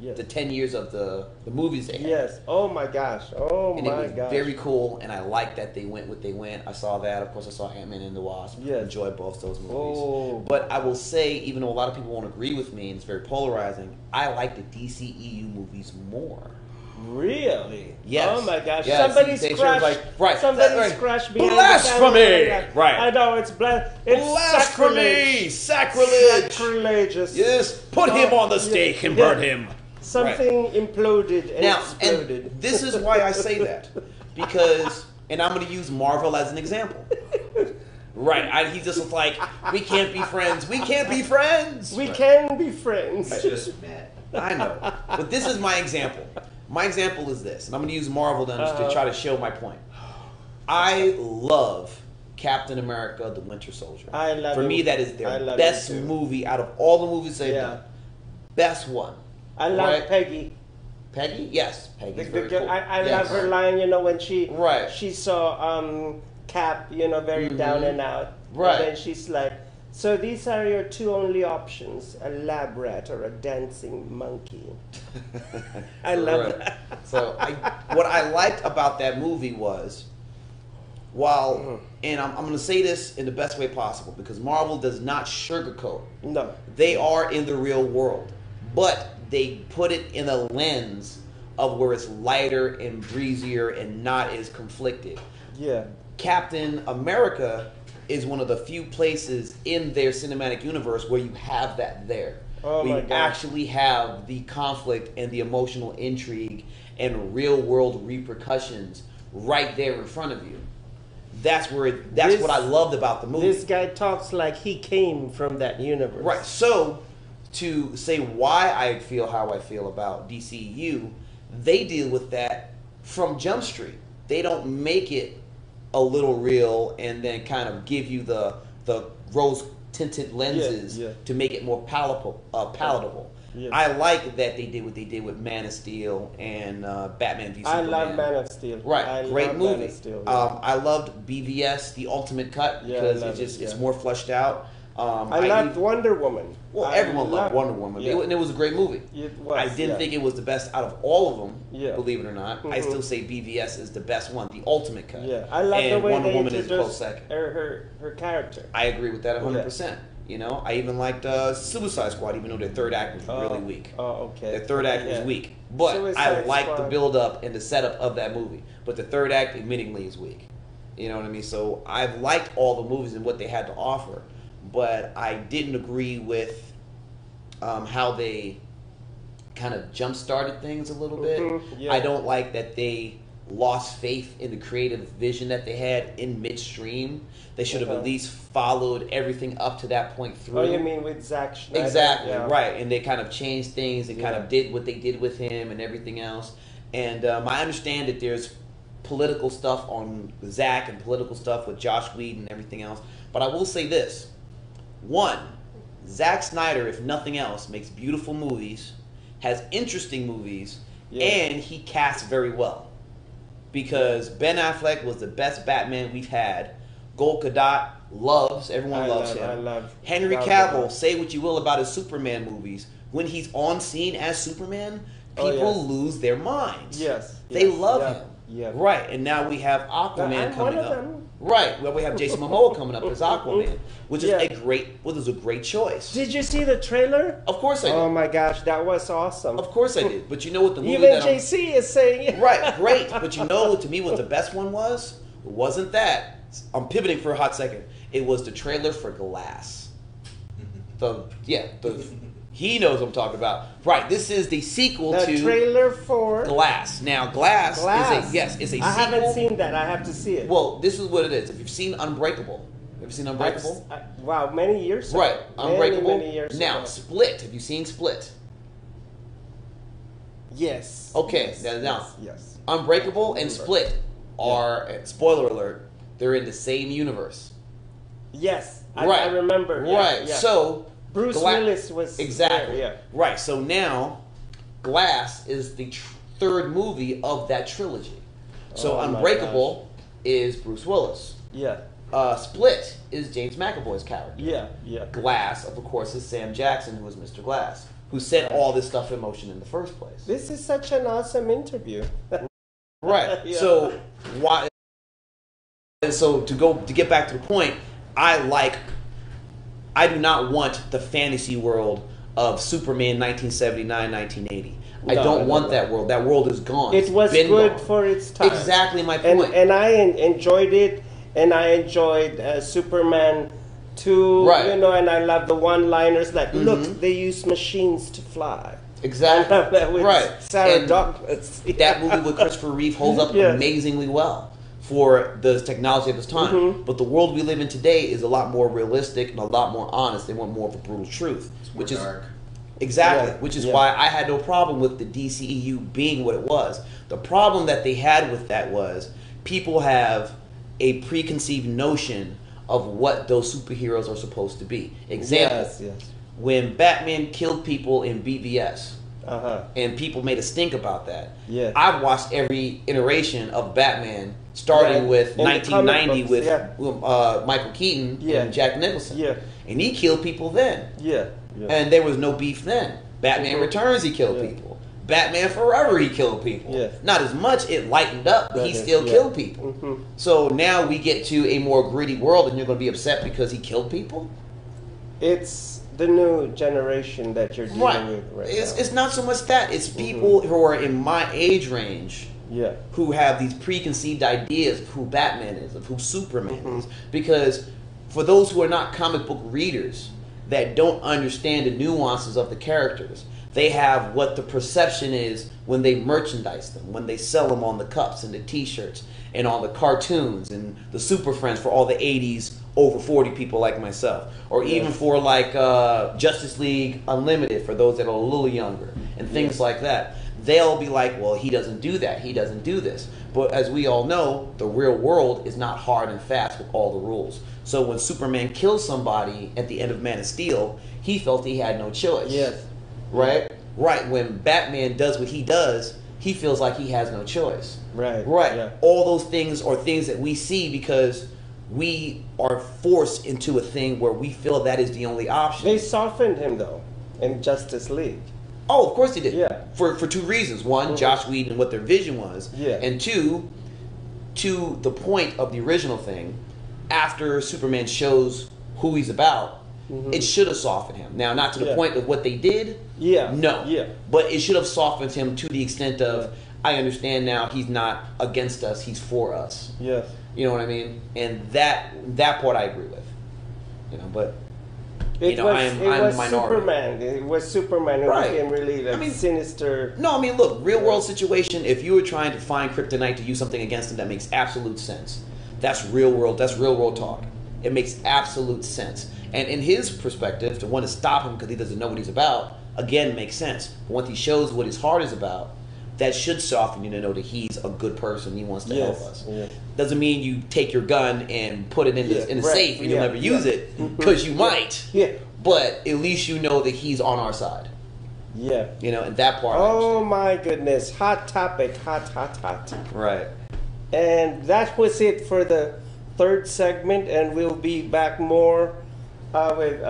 A: Yes.
B: the 10 years of the movies they had.
A: Yes. Oh my gosh. Oh
B: And
A: my
B: it was
A: gosh.
B: very cool, and I like that they went what they went. I saw that. Of course, I saw Ant-Man and the Wasp.
A: Yes.
B: Enjoyed both those movies.
A: Oh.
B: But I will say, even though a lot of people won't agree with me, and it's very polarizing, I like the DCEU movies more.
A: Really?
B: Yes.
A: Oh my gosh.
B: Yes.
A: Somebody's
B: They
A: crushed.
B: showed, like, right.
A: Somebody's
B: Right.
A: crushed behind
B: Blasphemy!
A: the camera.
B: Right.
A: I know it's
B: Blasphemy!
A: sacrilege.
B: Sacrilege!
A: Sacrilegious.
B: Yes. Put him on the stake and burn him.
A: Something imploded and
B: Now,
A: exploded.
B: and this is why I say that, because, and I'm going to use Marvel as an example. Right, he just was like, we can't be friends. We can't be friends.
A: We can be friends.
C: I just met.
B: I know, but this is my example. My example is this, and I'm going to use Marvel to try to show my point. I love Captain America: The Winter Soldier.
A: I love
B: For
A: him.
B: me, that is
A: I
B: their
A: love
B: best
A: him too.
B: movie out of all the movies they've
A: Yeah.
B: done. Best one.
A: I love
B: Right.
A: Peggy.
B: Peggy? Yes, Peggy's
A: The
B: very
A: girl,
B: cool.
A: I
B: Yes.
A: love her line, when she
B: Right.
A: she saw Cap, very down and out.
B: Right.
A: And then she's like, so these are your two only options, a lab rat or a dancing monkey. I love
B: Right.
A: that.
B: So what I liked about that movie was, and I'm going to say this in the best way possible, because Marvel does not sugarcoat.
A: No.
B: They are in the real world, but they put it in a lens of where it's lighter and breezier and not as conflicted.
A: Yeah.
B: Captain America is one of the few places in their cinematic universe where you have that there.
A: Oh
B: where
A: my
B: you
A: gosh.
B: actually have the conflict and the emotional intrigue and real world repercussions right there in front of you. That's what I loved about the movie.
A: This guy talks like he came from that universe.
B: Right. So, to say why I feel how I feel about DCU, they deal with that from Jump Street. They don't make it a little real and then kind of give you the rose tinted lenses
A: Yeah.
B: to make it more palatable.
A: Yes.
B: I like that they did what they did with Man of Steel and Batman v
A: I
B: Superman.
A: love Man of Steel.
B: Right,
A: I
B: great
A: love
B: movie.
A: Man of Steel, yeah.
B: I loved BVS, the Ultimate Cut,
A: Yeah, I
B: because
A: love
B: it's
A: it, yeah.
B: more fleshed out.
A: I loved Wonder Woman.
B: Well,
A: I
B: everyone loved Wonder Woman,
A: Yeah.
B: and it was a great movie.
A: It was,
B: I didn't
A: yeah.
B: think it was the best out of all of them,
A: Yeah.
B: believe it or not. I still say BVS is the best one, the Ultimate Cut.
A: Yeah, I love
B: and
A: the way
B: Wonder
A: they
B: Woman is a close
A: introduced
B: second.
A: her character.
B: I agree with that 100%. I even liked Suicide Squad, even though their third act was really weak.
A: Oh, okay.
B: Their third act
A: Yeah.
B: was weak. But I
A: Suicide
B: liked the
A: Squad.
B: build-up and the setup of that movie. But the third act, admittingly, is weak. You know what I mean? So I've liked all the movies and what they had to offer. But I didn't agree with how they kind of jump-started things a little bit.
A: Yeah.
B: I don't like that they lost faith in the creative vision that they had in midstream. They should have at least followed everything up to that point through.
A: Oh, you mean with Zack Snyder?
B: Exactly,
A: Yeah.
B: right. And they kind of changed things and kind
A: Yeah.
B: of did what they did with him and everything else. And I understand that there's political stuff on Zack and political stuff with Josh Whedon and everything else. But I will say this. One, Zack Snyder, if nothing else, makes beautiful movies, has interesting movies, and he casts very well. Because Ben Affleck was the best Batman we've had, Gal Gadot loves. Everyone loves him.
A: I love
B: Henry
A: Gal
B: Cavill.
A: Gadot.
B: Say what you will about his Superman movies. When he's on scene as Superman,
A: Oh,
B: people
A: yes.
B: lose their minds.
A: Yes.
B: They
A: yes,
B: love
A: yeah,
B: him.
A: Yeah.
B: Right, and now we have Aquaman
A: I'm
B: coming
A: one of
B: up.
A: them.
B: Right, well we have Jason Momoa coming up as Aquaman, which is
A: Yeah.
B: a great choice.
A: Did you see the trailer?
B: Of course I did.
A: Oh my gosh, that was awesome.
B: Of course I did. But you know what the movie
A: Even
B: that I'm-
A: JC is saying it.
B: Right, great. But you know, to me, what the best one was? It wasn't that. I'm pivoting for a hot second. It was the trailer for Glass. He knows what I'm talking about. Right, this is the sequel
A: The
B: to
A: trailer for
B: Glass. Now, Glass.
A: Glass.
B: Is a sequel.
A: I haven't seen that. I have to see it.
B: Well, this is what it is. If you've seen Unbreakable, have you seen Unbreakable?
A: Wow, many years ago.
B: Right, Unbreakable.
A: Many years
B: Now,
A: ago.
B: Split. Have you seen Split?
A: Yes.
B: Okay,
A: Yes,
B: now,
A: yes.
B: Unbreakable and Split are, spoiler alert, they're in the same universe.
A: Yes.
B: Right.
A: I remember. Yeah,
B: Right.
A: yeah.
B: So
A: Bruce Willis was
B: exactly.
A: there, yeah.
B: Right. So now, Glass is the third movie of that trilogy. So
A: Oh, my
B: Unbreakable is Bruce Willis.
A: Yeah.
B: Split is James McAvoy's character.
A: Yeah. Yeah.
B: Glass, of course, is Sam Jackson, who is Mr. Glass, who set all this stuff in motion in the first place.
A: This is such an awesome interview.
B: Right.
A: Yeah.
B: So why? So to get back to the point, I do not want the fantasy world of Superman 1979, 1980. I
A: No,
B: don't
A: no,
B: want
A: no.
B: that world. That world is gone.
A: It
B: It's
A: was
B: been
A: good
B: gone.
A: for its time.
B: Exactly my point.
A: And I enjoyed it, and I enjoyed Superman 2,
B: Right.
A: you know, and I love the one-liners like, look, they use machines to fly.
B: Exactly.
A: I love that with
B: Right.
A: Sarah
B: And
A: Douglas.
B: that movie with Christopher Reeve holds up
A: Yes.
B: amazingly well for the technology of its time.
A: Mm-hmm.
B: But the world we live in today is a lot more realistic and a lot more honest. They want more of a brutal truth,
C: More
B: which is
C: dark.
B: exactly,
A: Yeah,
B: which is
A: yeah.
B: why I had no problem with the DCEU being what it was. The problem that they had with that was people have a preconceived notion of what those superheroes are supposed to be. Example,
A: Yes.
B: when Batman killed people in BVS,
A: Uh-huh.
B: and people made a stink about that.
A: Yeah.
B: I've watched every iteration of Batman, starting
A: Yeah.
B: with
A: In the comic
B: 1990
A: books,
B: with
A: yeah.
B: Michael Keaton
A: Yeah.
B: and Jack Nicholson.
A: Yeah.
B: And he killed people then.
A: Yeah. Yeah.
B: And there was no beef then. Batman
A: Mhm.
B: Returns, he killed
A: Yeah.
B: people. Batman Forever, he killed people.
A: Yeah.
B: Not as much, it lightened up, but he
A: That is-
B: still
A: yeah.
B: killed people.
A: Mhm.
B: So now we get to a more gritty world, and you're going to be upset because he killed people?
A: It's the new generation that you're dealing with right now.
B: It's not so much that. It's people who are in my age range
A: Yeah.
B: who have these preconceived ideas of who Batman is, of who Superman is. Because for those who are not comic book readers, that don't understand the nuances of the characters, they have what the perception is when they merchandise them, when they sell them on the cups and the t-shirts and on the cartoons and the Super Friends for all the 80s over 40 people like myself. Or even for like Justice League Unlimited for those that are a little younger and things like that. They'll be like, well, he doesn't do that, he doesn't do this. But as we all know, the real world is not hard and fast with all the rules. So when Superman kills somebody at the end of Man of Steel, he felt he had no choice.
A: Yes.
B: Right? Right. When Batman does what he does, he feels like he has no choice.
A: Right.
B: Right.
A: Yeah.
B: All those things are things that we see because we are forced into a thing where we feel that is the only option.
A: They softened him though in Justice League.
B: Oh, of course they did.
A: Yeah.
B: For two reasons. One, Joss Whedon and what their vision was.
A: Yeah.
B: And two, to the point of the original thing, after Superman shows who he's about, it should have softened him. Now, not to the
A: Yeah.
B: point of what they did.
A: Yeah.
B: No.
A: Yeah.
B: But it should have softened him to the extent of, I understand now he's not against us, he's for us.
A: Yes.
B: You know what I mean? And that part I agree with. You know, but
A: It
B: you know,
A: was,
B: I'm
A: it was
B: minority.
A: Superman. It was Superman who
B: Right.
A: became really like,
B: I mean-
A: sinister.
B: No, I mean, look, real world situation, if you were trying to find kryptonite to use something against him, that makes absolute sense. That's real world talk. It makes absolute sense. And in his perspective, to want to stop him because he doesn't know what he's about, again, makes sense. But once he shows what his heart is about, that should soften you to know that he's a good person. He wants to help us.
A: Yes.
B: Doesn't mean you take your gun and put it in the
A: Right.
B: safe and you'll never use it, because you might.
A: Yeah.
B: But at least you know that he's on our side.
A: Yeah.
B: You know, and that part I
A: Oh
B: understand.
A: my goodness. Hot topic. Hot.
B: Right.
A: And that was it for the third segment, and we'll be back more with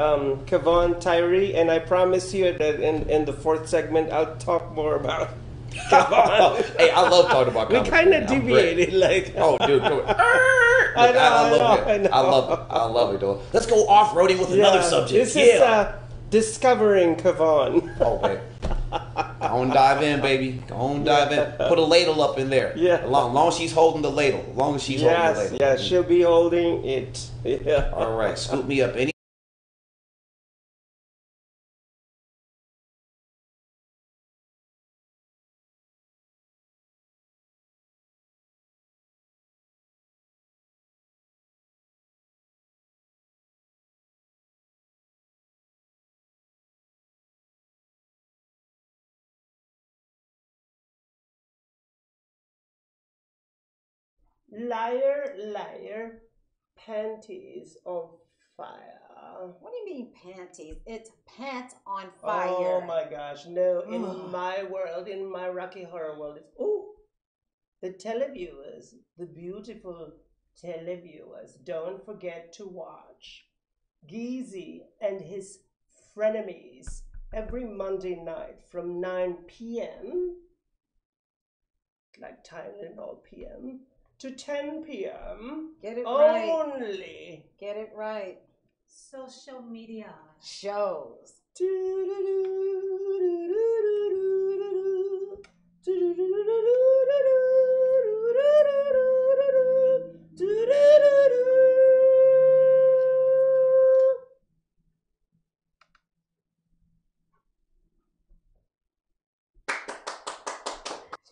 A: Kevon Tyrre. And I promise you that in the fourth segment, I'll talk more about Kevon.
B: Hey, I love talking about
A: we
B: comics.
A: kind of deviated, like.
B: Oh, dude, I love it, though. Let's go off-roading with another subject.
A: This is discovering Kevon.
B: Okay. Go and dive in, baby. Go and dive in. Put a ladle up in there.
A: Yeah.
B: As long as she's holding the ladle. As long as she's holding the ladle.
A: Yeah, she'll be holding it. Yeah.
B: All right. Scoop me up any.
A: Liar, liar, panties on fire.
G: What do you mean panties? It's pants on fire.
A: Oh my gosh, no. In my world, in my Rocky Horror world, it's, the televiewers, the beautiful televiewers, don't forget to watch Geezy and his frenemies every Monday night from 9 p.m., like Tylenol p.m., to 10 p.m.
G: Get it right.
A: Only.
G: Get it right.
H: Social media
G: shows.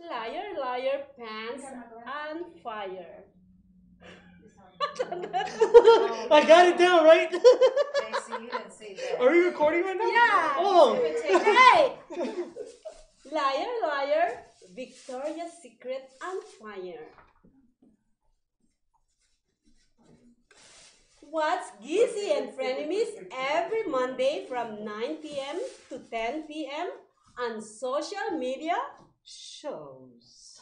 I: Liar, liar, pants on fire.
A: I got it down, right?
G: You didn't see that.
A: Are we recording right now?
I: Yeah.
A: Oh.
I: Hey! Liar, liar, Victoria's Secret on fire. Watch Geezy and Frenemies every Monday from 9 p.m. to 10 p.m. on social media shows.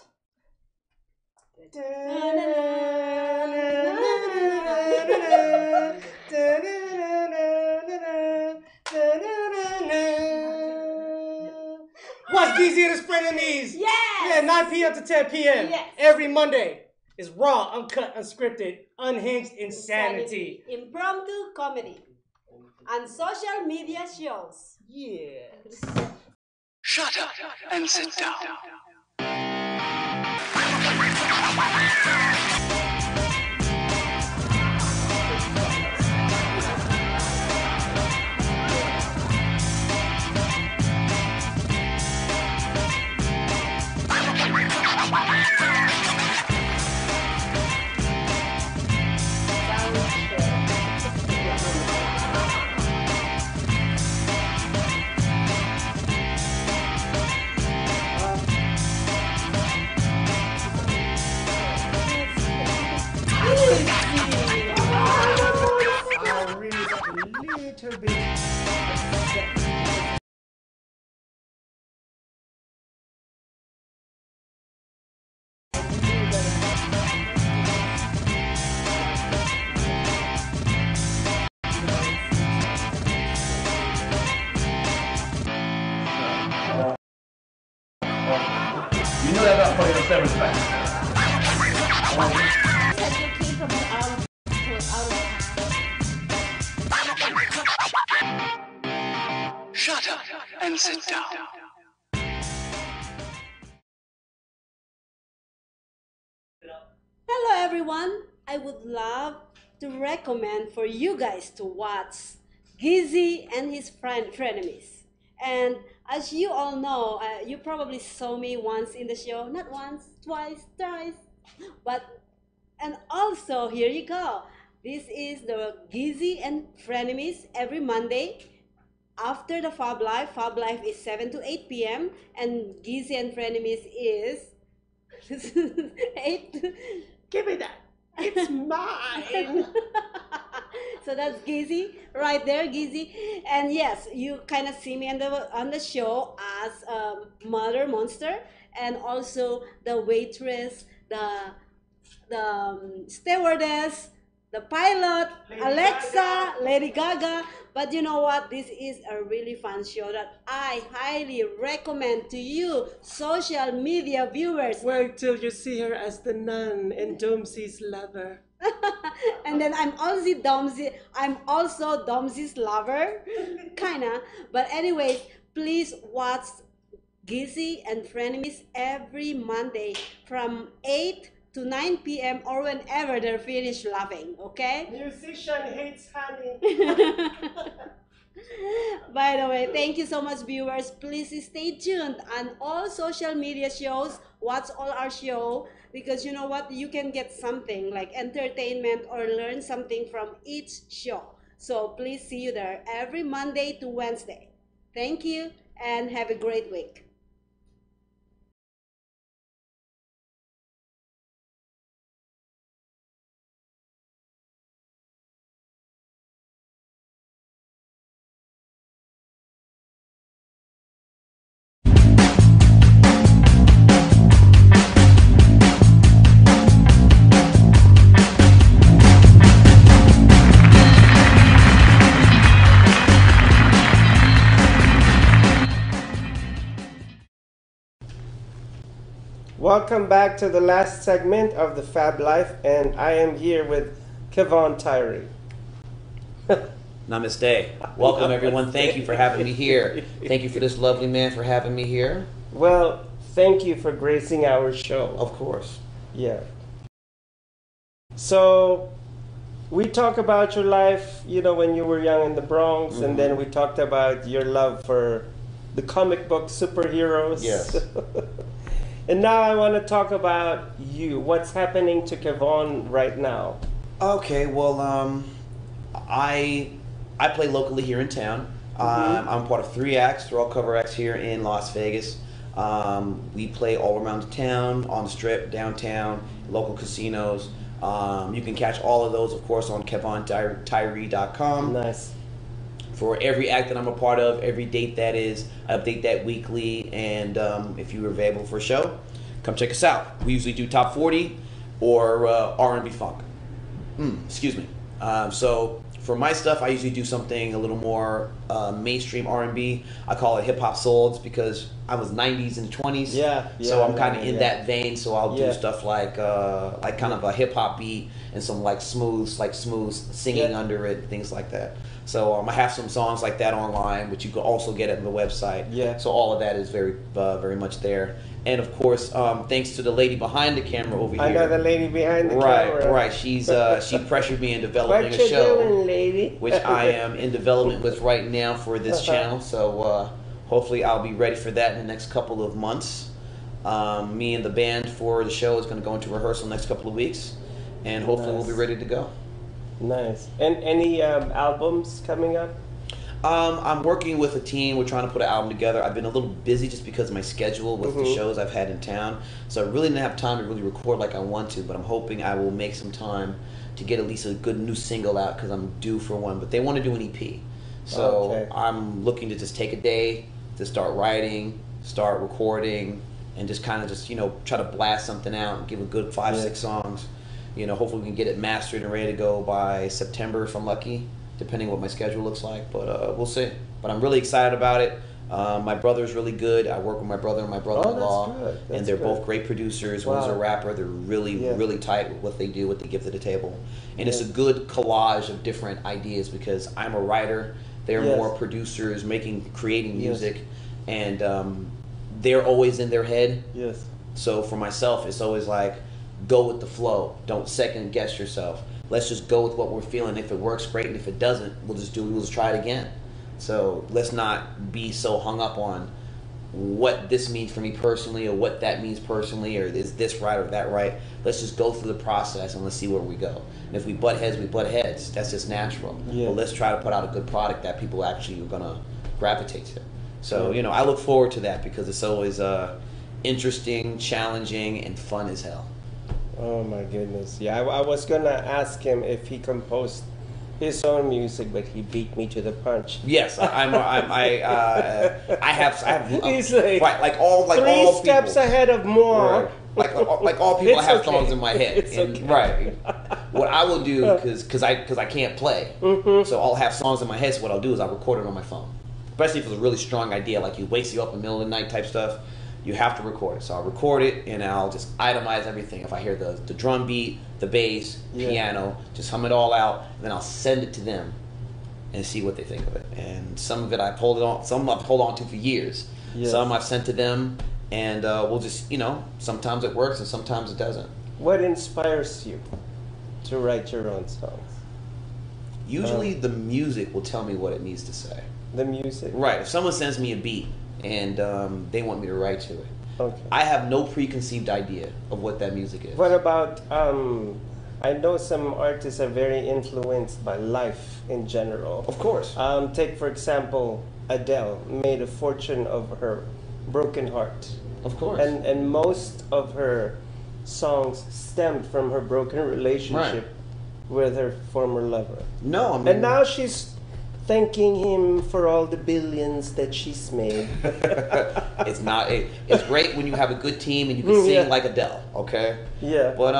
A: Watch Geezy and his frenemies.
I: Yes.
A: Yeah, 9 p.m. to 10 p.m.
I: Yes.
A: Every Monday is raw, uncut, unscripted, unhinged insanity.
I: Impromptu comedy. And social media shows.
A: Yes.
J: Shut up and sit down.
A: Little bit.
J: You know that about putting on seven back. Shut up and sit down.
I: Hello everyone. I would love to recommend for you guys to watch Geezy and his frenemies. And as you all know, you probably saw me once in the show, not once, twice, thrice, but and also here you go. This is the Geezy and frenemies every Monday after the Fab Life. Fab Life is 7 to 8 p.m. and Geezy and frenemies is 8.
A: Give me that. It's mine.
I: So that's Geezy right there, Geezy. And yes, you kind of see me on the show as Mother Monster, and also the waitress, the stewardess, the pilot,
A: Lady
I: Alexa,
A: Gaga.
I: Lady Gaga. But you know what? This is a really fun show that I highly recommend to you, social media viewers.
A: Wait till you see her as the nun and Domsey's lover.
I: And then I'm also Domsey's lover, kinda. But anyways, please watch Gizzy and Frenemies every Monday from 8 to 9 p.m. or whenever they're finished laughing, okay?
A: Musician hates honey.
I: By the way, thank you so much, viewers. Please stay tuned on all social media shows. Watch all our show because you know what? You can get something like entertainment or learn something from each show. So please see you there every Monday to Wednesday. Thank you and have a great week.
A: Welcome back to the last segment of the Fab Life, and I am here with Kevon Tyrre.
B: Namaste. Welcome, everyone. Thank you for having me here. Thank you for this lovely man for having me here.
A: Well, thank you for gracing our show.
B: Of course.
A: Yeah. So, we talk about your life, you know, when you were young in the Bronx, and then we talked about your love for the comic book superheroes.
B: Yes.
A: And now I want to talk about you. What's happening to Kevon right now?
B: Okay, well, I play locally here in town. I'm part of 3 acts. They're all cover acts here in Las Vegas. We play all around the town, on the strip, downtown, local casinos. You can catch all of those, of course, on KevonTyrre.com.
A: Nice.
B: For every act that I'm a part of, every date that is, I update that weekly. And if you're available for a show, come check us out. We usually do top 40 or R&B funk. Excuse me. So for my stuff, I usually do something a little more mainstream R&B. I call it hip hop soul. It's because I was 90s and 20s.
A: Yeah.
B: So I'm kind of in that vein. So I'll do stuff like kind of a hip hop beat and some like smooth singing under it, things like that. So I have some songs like that online, which you can also get on the website.
A: Yeah.
B: So all of that is very much there. And of course, thanks to the lady behind the camera over here.
A: I know the lady behind the camera.
B: Right. She's she pressured me in developing
A: what
B: a show,
A: doing, lady?
B: which I am in development with right now for this channel. So hopefully I'll be ready for that in the next couple of months. Me and the band for the show is going to go into rehearsal next couple of weeks, and hopefully we'll be ready to go.
A: Nice. And any albums coming up?
B: I'm working with a team. We're trying to put an album together. I've been a little busy just because of my schedule with the shows I've had in town. So I really didn't have time to really record like I want to, but I'm hoping I will make some time to get at least a good new single out because I'm due for one. But they want to do an EP. So I'm looking to just take a day to start writing, start recording, and just kind of just, you know, try to blast something out and give a good 5-6 songs. You know, hopefully we can get it mastered and ready to go by September if I'm lucky, depending what my schedule looks like. But we'll see. But I'm really excited about it. My brother's really good. I work with my brother and my brother-in-law, and they're both great producers. One's a rapper. They're really tight with what they do, what they give to the table. And it's a good collage of different ideas because I'm a writer. They're more producers, creating music, and they're always in their head.
A: Yes.
B: So for myself, it's always like, go with the flow. Don't second guess yourself. Let's just go with what we're feeling. If it works, great, and if it doesn't, we'll just try it again. So let's not be so hung up on what this means for me personally or what that means personally, or is this right or that right. Let's just go through the process and let's see where we go. And if we butt heads, we butt heads. That's just natural.
A: Yeah.
B: But let's try to put out a good product that people actually are gonna gravitate to. So you know, I look forward to that because it's always interesting, challenging, and fun as hell.
A: Oh my goodness. Yeah, I was gonna ask him if he composed his own music, but he beat me to the punch.
B: Yes, I have.
A: He's
B: like all
A: three steps
B: people.
A: ahead of more.
B: Right. Like all people, I have
A: okay.
B: songs in my head.
A: It's
B: and,
A: okay.
B: Right. what I will do, because I can't play, so I'll have songs in my head. So what I'll do is I'll record it on my phone, especially if it's a really strong idea, like you wakes you up in the middle of the night type stuff. You have to record it. So I'll record it and I'll just itemize everything. If I hear the drum beat, the bass, piano, just hum it all out, and then I'll send it to them and see what they think of it. And some of it I've hold on, some I've hold on to for years. Yes. Some I've sent to them, and we'll just, sometimes it works and sometimes it doesn't.
A: What inspires you to write your own songs?
B: Usually the music will tell me what it needs to say.
A: The music?
B: Right. If someone sends me a beat and they want me to write to it,
A: okay,
B: I have no preconceived idea of what that music is.
A: What about, I know some artists are very influenced by life in general.
B: Of course.
A: Take, for example, Adele made a fortune of her broken heart.
B: Of course.
A: And most of her songs stemmed from her broken relationship with her former lover.
B: No, I mean...
A: And now she's thanking him for all the billions that she's made.
B: It's great when you have a good team and you can sing like Adele, okay?
A: Yeah.
B: But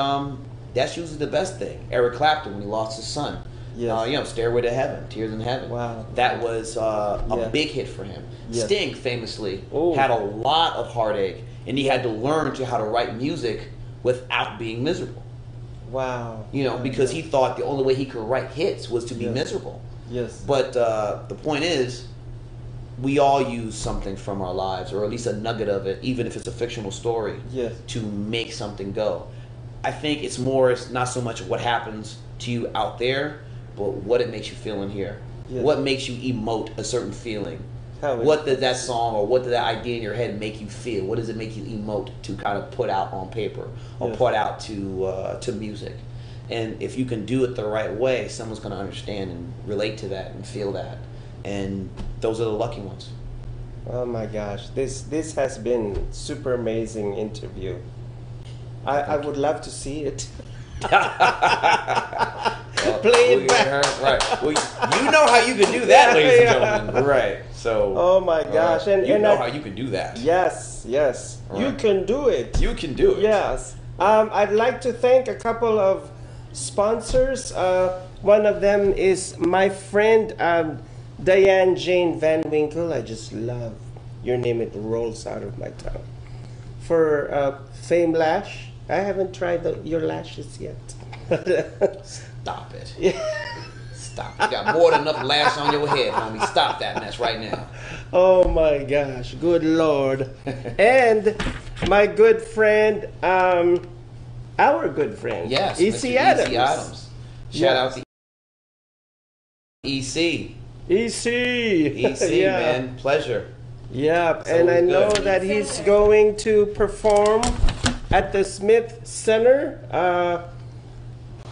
B: that's usually the best thing. Eric Clapton, when he lost his son, Stairway to Heaven, Tears in Heaven.
A: Wow.
B: That was a big hit for him.
A: Yes.
B: Sting famously had a lot of heartache, and he had to learn how to write music without being miserable.
A: Wow.
B: Because he thought the only way he could write hits was to be miserable.
A: Yes.
B: But the point is, we all use something from our lives, or at least a nugget of it, even if it's a fictional story, to make something go. I think it's not so much what happens to you out there, but what it makes you feel in here. Yes. What makes you emote a certain feeling? What did that song or what did that idea in your head make you feel? What does it make you emote to kind of put out on paper or put out to music? And if you can do it the right way, someone's going to understand and relate to that and feel that. And those are the lucky ones.
A: Oh my gosh, this has been super amazing interview. I would love to see it. Play it back.
B: Right. Well, you know how you can do that, ladies and gentlemen. Right. So.
A: Oh my gosh, and
B: you know how you can do that.
A: Yes. Right. You can do it.
B: You can do it.
A: Yes. I'd like to thank a couple of sponsors. One of them is my friend Diane Jane Van Winkle. I just love your name. It rolls out of my tongue. For Fame Lash. I haven't tried your lashes yet.
B: Stop it. Stop. You got more than enough lash on your head, homie. Stop that mess right now.
A: Oh my gosh. Good Lord. And my good friend, our good friend.
B: Yes.
A: E.C. Adams.
B: E.C. Adams. Shout out to E.C. E.C., man. Pleasure.
A: Yeah. And I know that he's going to perform at the Smith Center.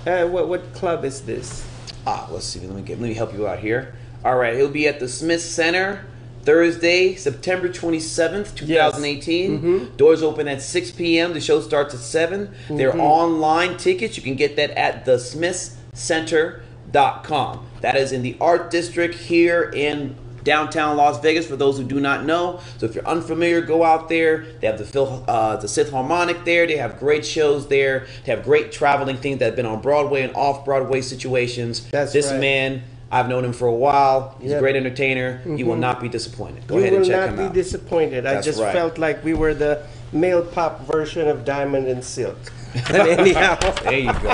A: What club is this?
B: Let's see. Let me help you out here. All right, he'll be at the Smith Center Thursday, September 27th, 2018.
A: Yes. Mm-hmm.
B: Doors open at 6 p.m. The show starts at 7. Mm-hmm. They're online tickets. You can get that at thesmithcenter.com. That is in the Art District here in downtown Las Vegas, for those who do not know. So if you're unfamiliar, go out there. They have the Sith Harmonic there. They have great shows there. They have great traveling things that have been on Broadway and off-Broadway situations. This man, I've known him for a while. He's a great entertainer. Mm-hmm. You will not be disappointed. Go ahead and check him out. You will not be
A: disappointed. I just felt like we were the male pop version of Diamond and Silk. But anyhow.
B: There you go.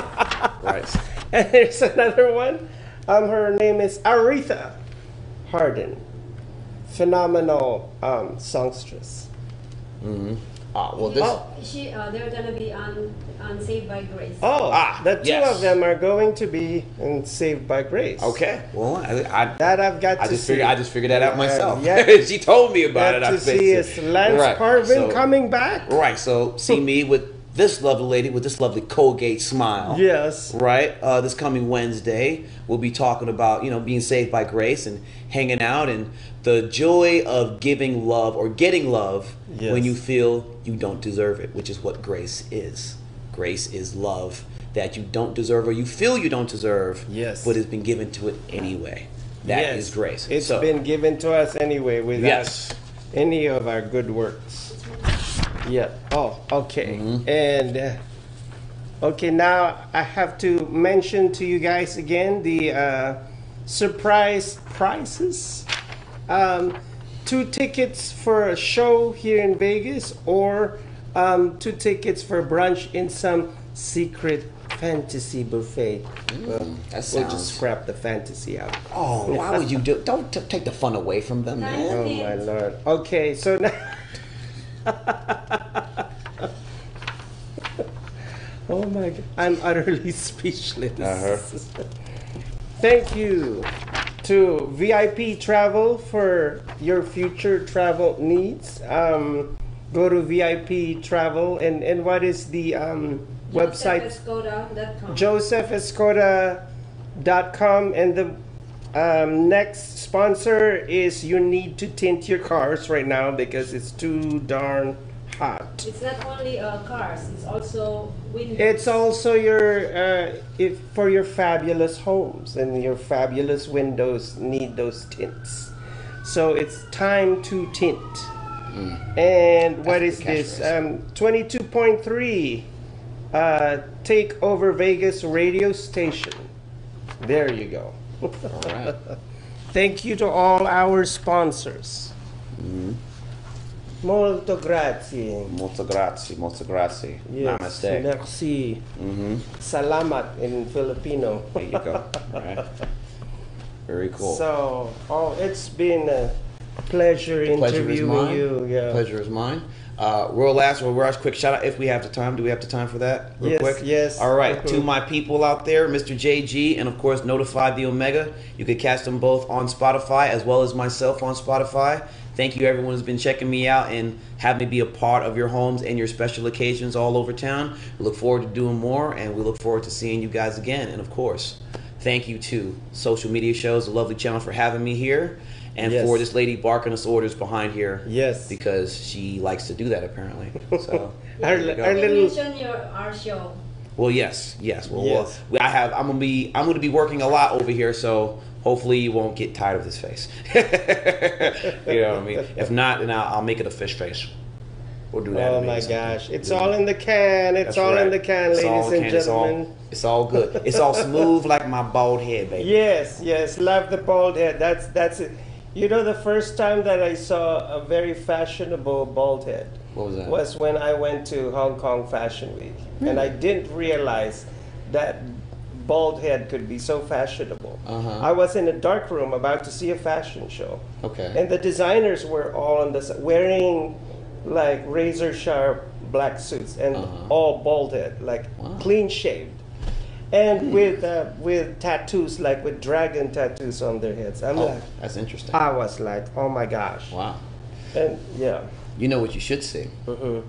B: Right.
A: And there's another one. Her name is Aretha Hardin, phenomenal songstress.
B: Mm-hmm.
I: They're gonna be on Saved by Grace.
A: The two of them are going to be in Saved by Grace.
B: Okay, well, I've
A: got to see.
B: I just figured that out myself. She told me about it.
A: To see is Lance Parvin coming back.
B: Right. So see me with this lovely lady with this lovely Colgate smile.
A: Yes.
B: Right. This coming Wednesday, we'll be talking about being saved by grace and hanging out and the joy of giving love or getting love when you feel you don't deserve it, which is what grace is. Grace is love that you don't deserve or you feel you don't deserve, but it's been given to it anyway. That is grace.
A: It's been given to us anyway without any of our good works. Yeah. Oh, okay. Mm-hmm. And Okay, now I have to mention to you guys again the surprise prizes. 2 tickets for a show here in Vegas, or 2 tickets for brunch in some secret fantasy buffet.
B: That sounds...
A: We'll just scrap the fantasy out.
B: Oh, why would you do? Don't take the fun away from them, man.
A: Oh my lord. Okay, so now. Oh my God, I'm utterly speechless. Thank you to VIP Travel for your future travel needs. Go to VIP Travel, and what is the website? JosephEscoda.com, and the next sponsor is you need to tint your cars right now because it's too darn hot.
K: It's not only cars, it's also windows.
A: It's also your for your fabulous homes, and your fabulous windows need those tints. So it's time to tint. And what is this? 22.3 Take Over Vegas radio station. There you go.
B: All right.
A: Thank you to all our sponsors. Molto grazie.
B: Molto grazie, molto grazie.
A: Yes,
B: Namaste.
A: merci. Salamat in Filipino.
B: There you go. All right. Very cool.
A: So, it's been a pleasure interviewing you. Yeah.
B: Pleasure is mine. We'll ask quick shout out if we have the time. Do we have the time for that? Real quick?
A: Yes.
B: All right. To my people out there, Mr. JG, and of course, Notify the Omega. You can catch them both on Spotify as well as myself on Spotify. Thank you, everyone who's been checking me out and having me be a part of your homes and your special occasions all over town. We look forward to doing more, and we look forward to seeing you guys again. And of course, thank you to Social Media Shows, the lovely channel, for having me here. And for this lady barking us orders behind here.
A: Yes.
B: Because she likes to do that, apparently. So,
A: our little...
K: mention our show.
B: Well, yes. Well, I'm gonna be working a lot over here, so hopefully you won't get tired of this face. You know what I mean? If not, then I'll make it a fish face. We'll do that.
A: Oh my gosh. It's all in the can. It's all in the can, ladies and gentlemen.
B: It's all good. It's all smooth like my bald head, baby.
A: Yes. Love the bald head. That's it. You know, the first time that I saw a very fashionable bald head was when I went to Hong Kong Fashion Week. And I didn't realize that bald head could be so fashionable. I was in a dark room about to see a fashion show.
B: Okay.
A: And the designers were all on wearing like razor sharp black suits and all bald head, like clean shaved. And with tattoos, like with dragon tattoos on their heads.
B: That's interesting.
A: I was like, oh my gosh.
B: Wow.
A: And yeah.
B: You know what you should see? The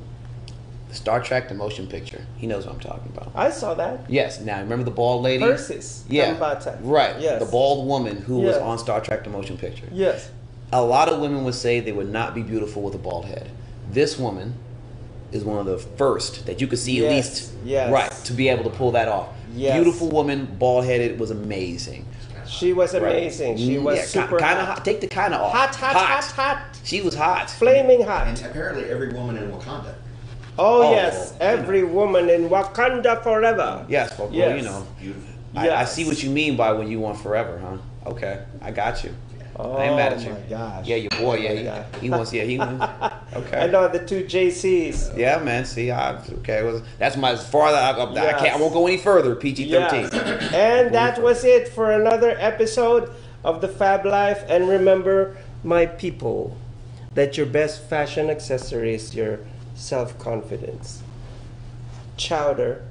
B: Star Trek the motion picture. He knows what I'm talking about.
A: I saw that.
B: Yes. Now, remember the bald lady?
A: Persis.
B: Yeah.
A: Kambata.
B: Right.
A: Yes.
B: The bald woman who was on Star Trek the motion picture.
A: Yes.
B: A lot of women would say they would not be beautiful with a bald head. This woman is one of the first that you could see at least right to be able to pull that off. Yes. Beautiful woman, bald headed, was amazing.
A: She was amazing. She was super
B: kind of hot. Take the kind of off.
A: Hot.
B: She was hot.
A: Flaming hot.
C: And apparently every woman in Wakanda.
A: Oh yes, every woman in Wakanda forever.
B: Yes, well, you know.
C: Beautiful.
B: I see what you mean by when you want forever, huh? Okay, I got you.
A: Oh,
B: I ain't mad at you.
A: My gosh.
B: Yeah, your boy. Yeah, he wants. Yeah, he wants. Okay.
A: I know the 2 JCs.
B: Yeah, man. See, okay. Well, that's my as far as I won't go any further. PG-13.
A: Yes. And that was it for another episode of the Fab Life. And remember, my people, that your best fashion accessory is your self-confidence. Chowder.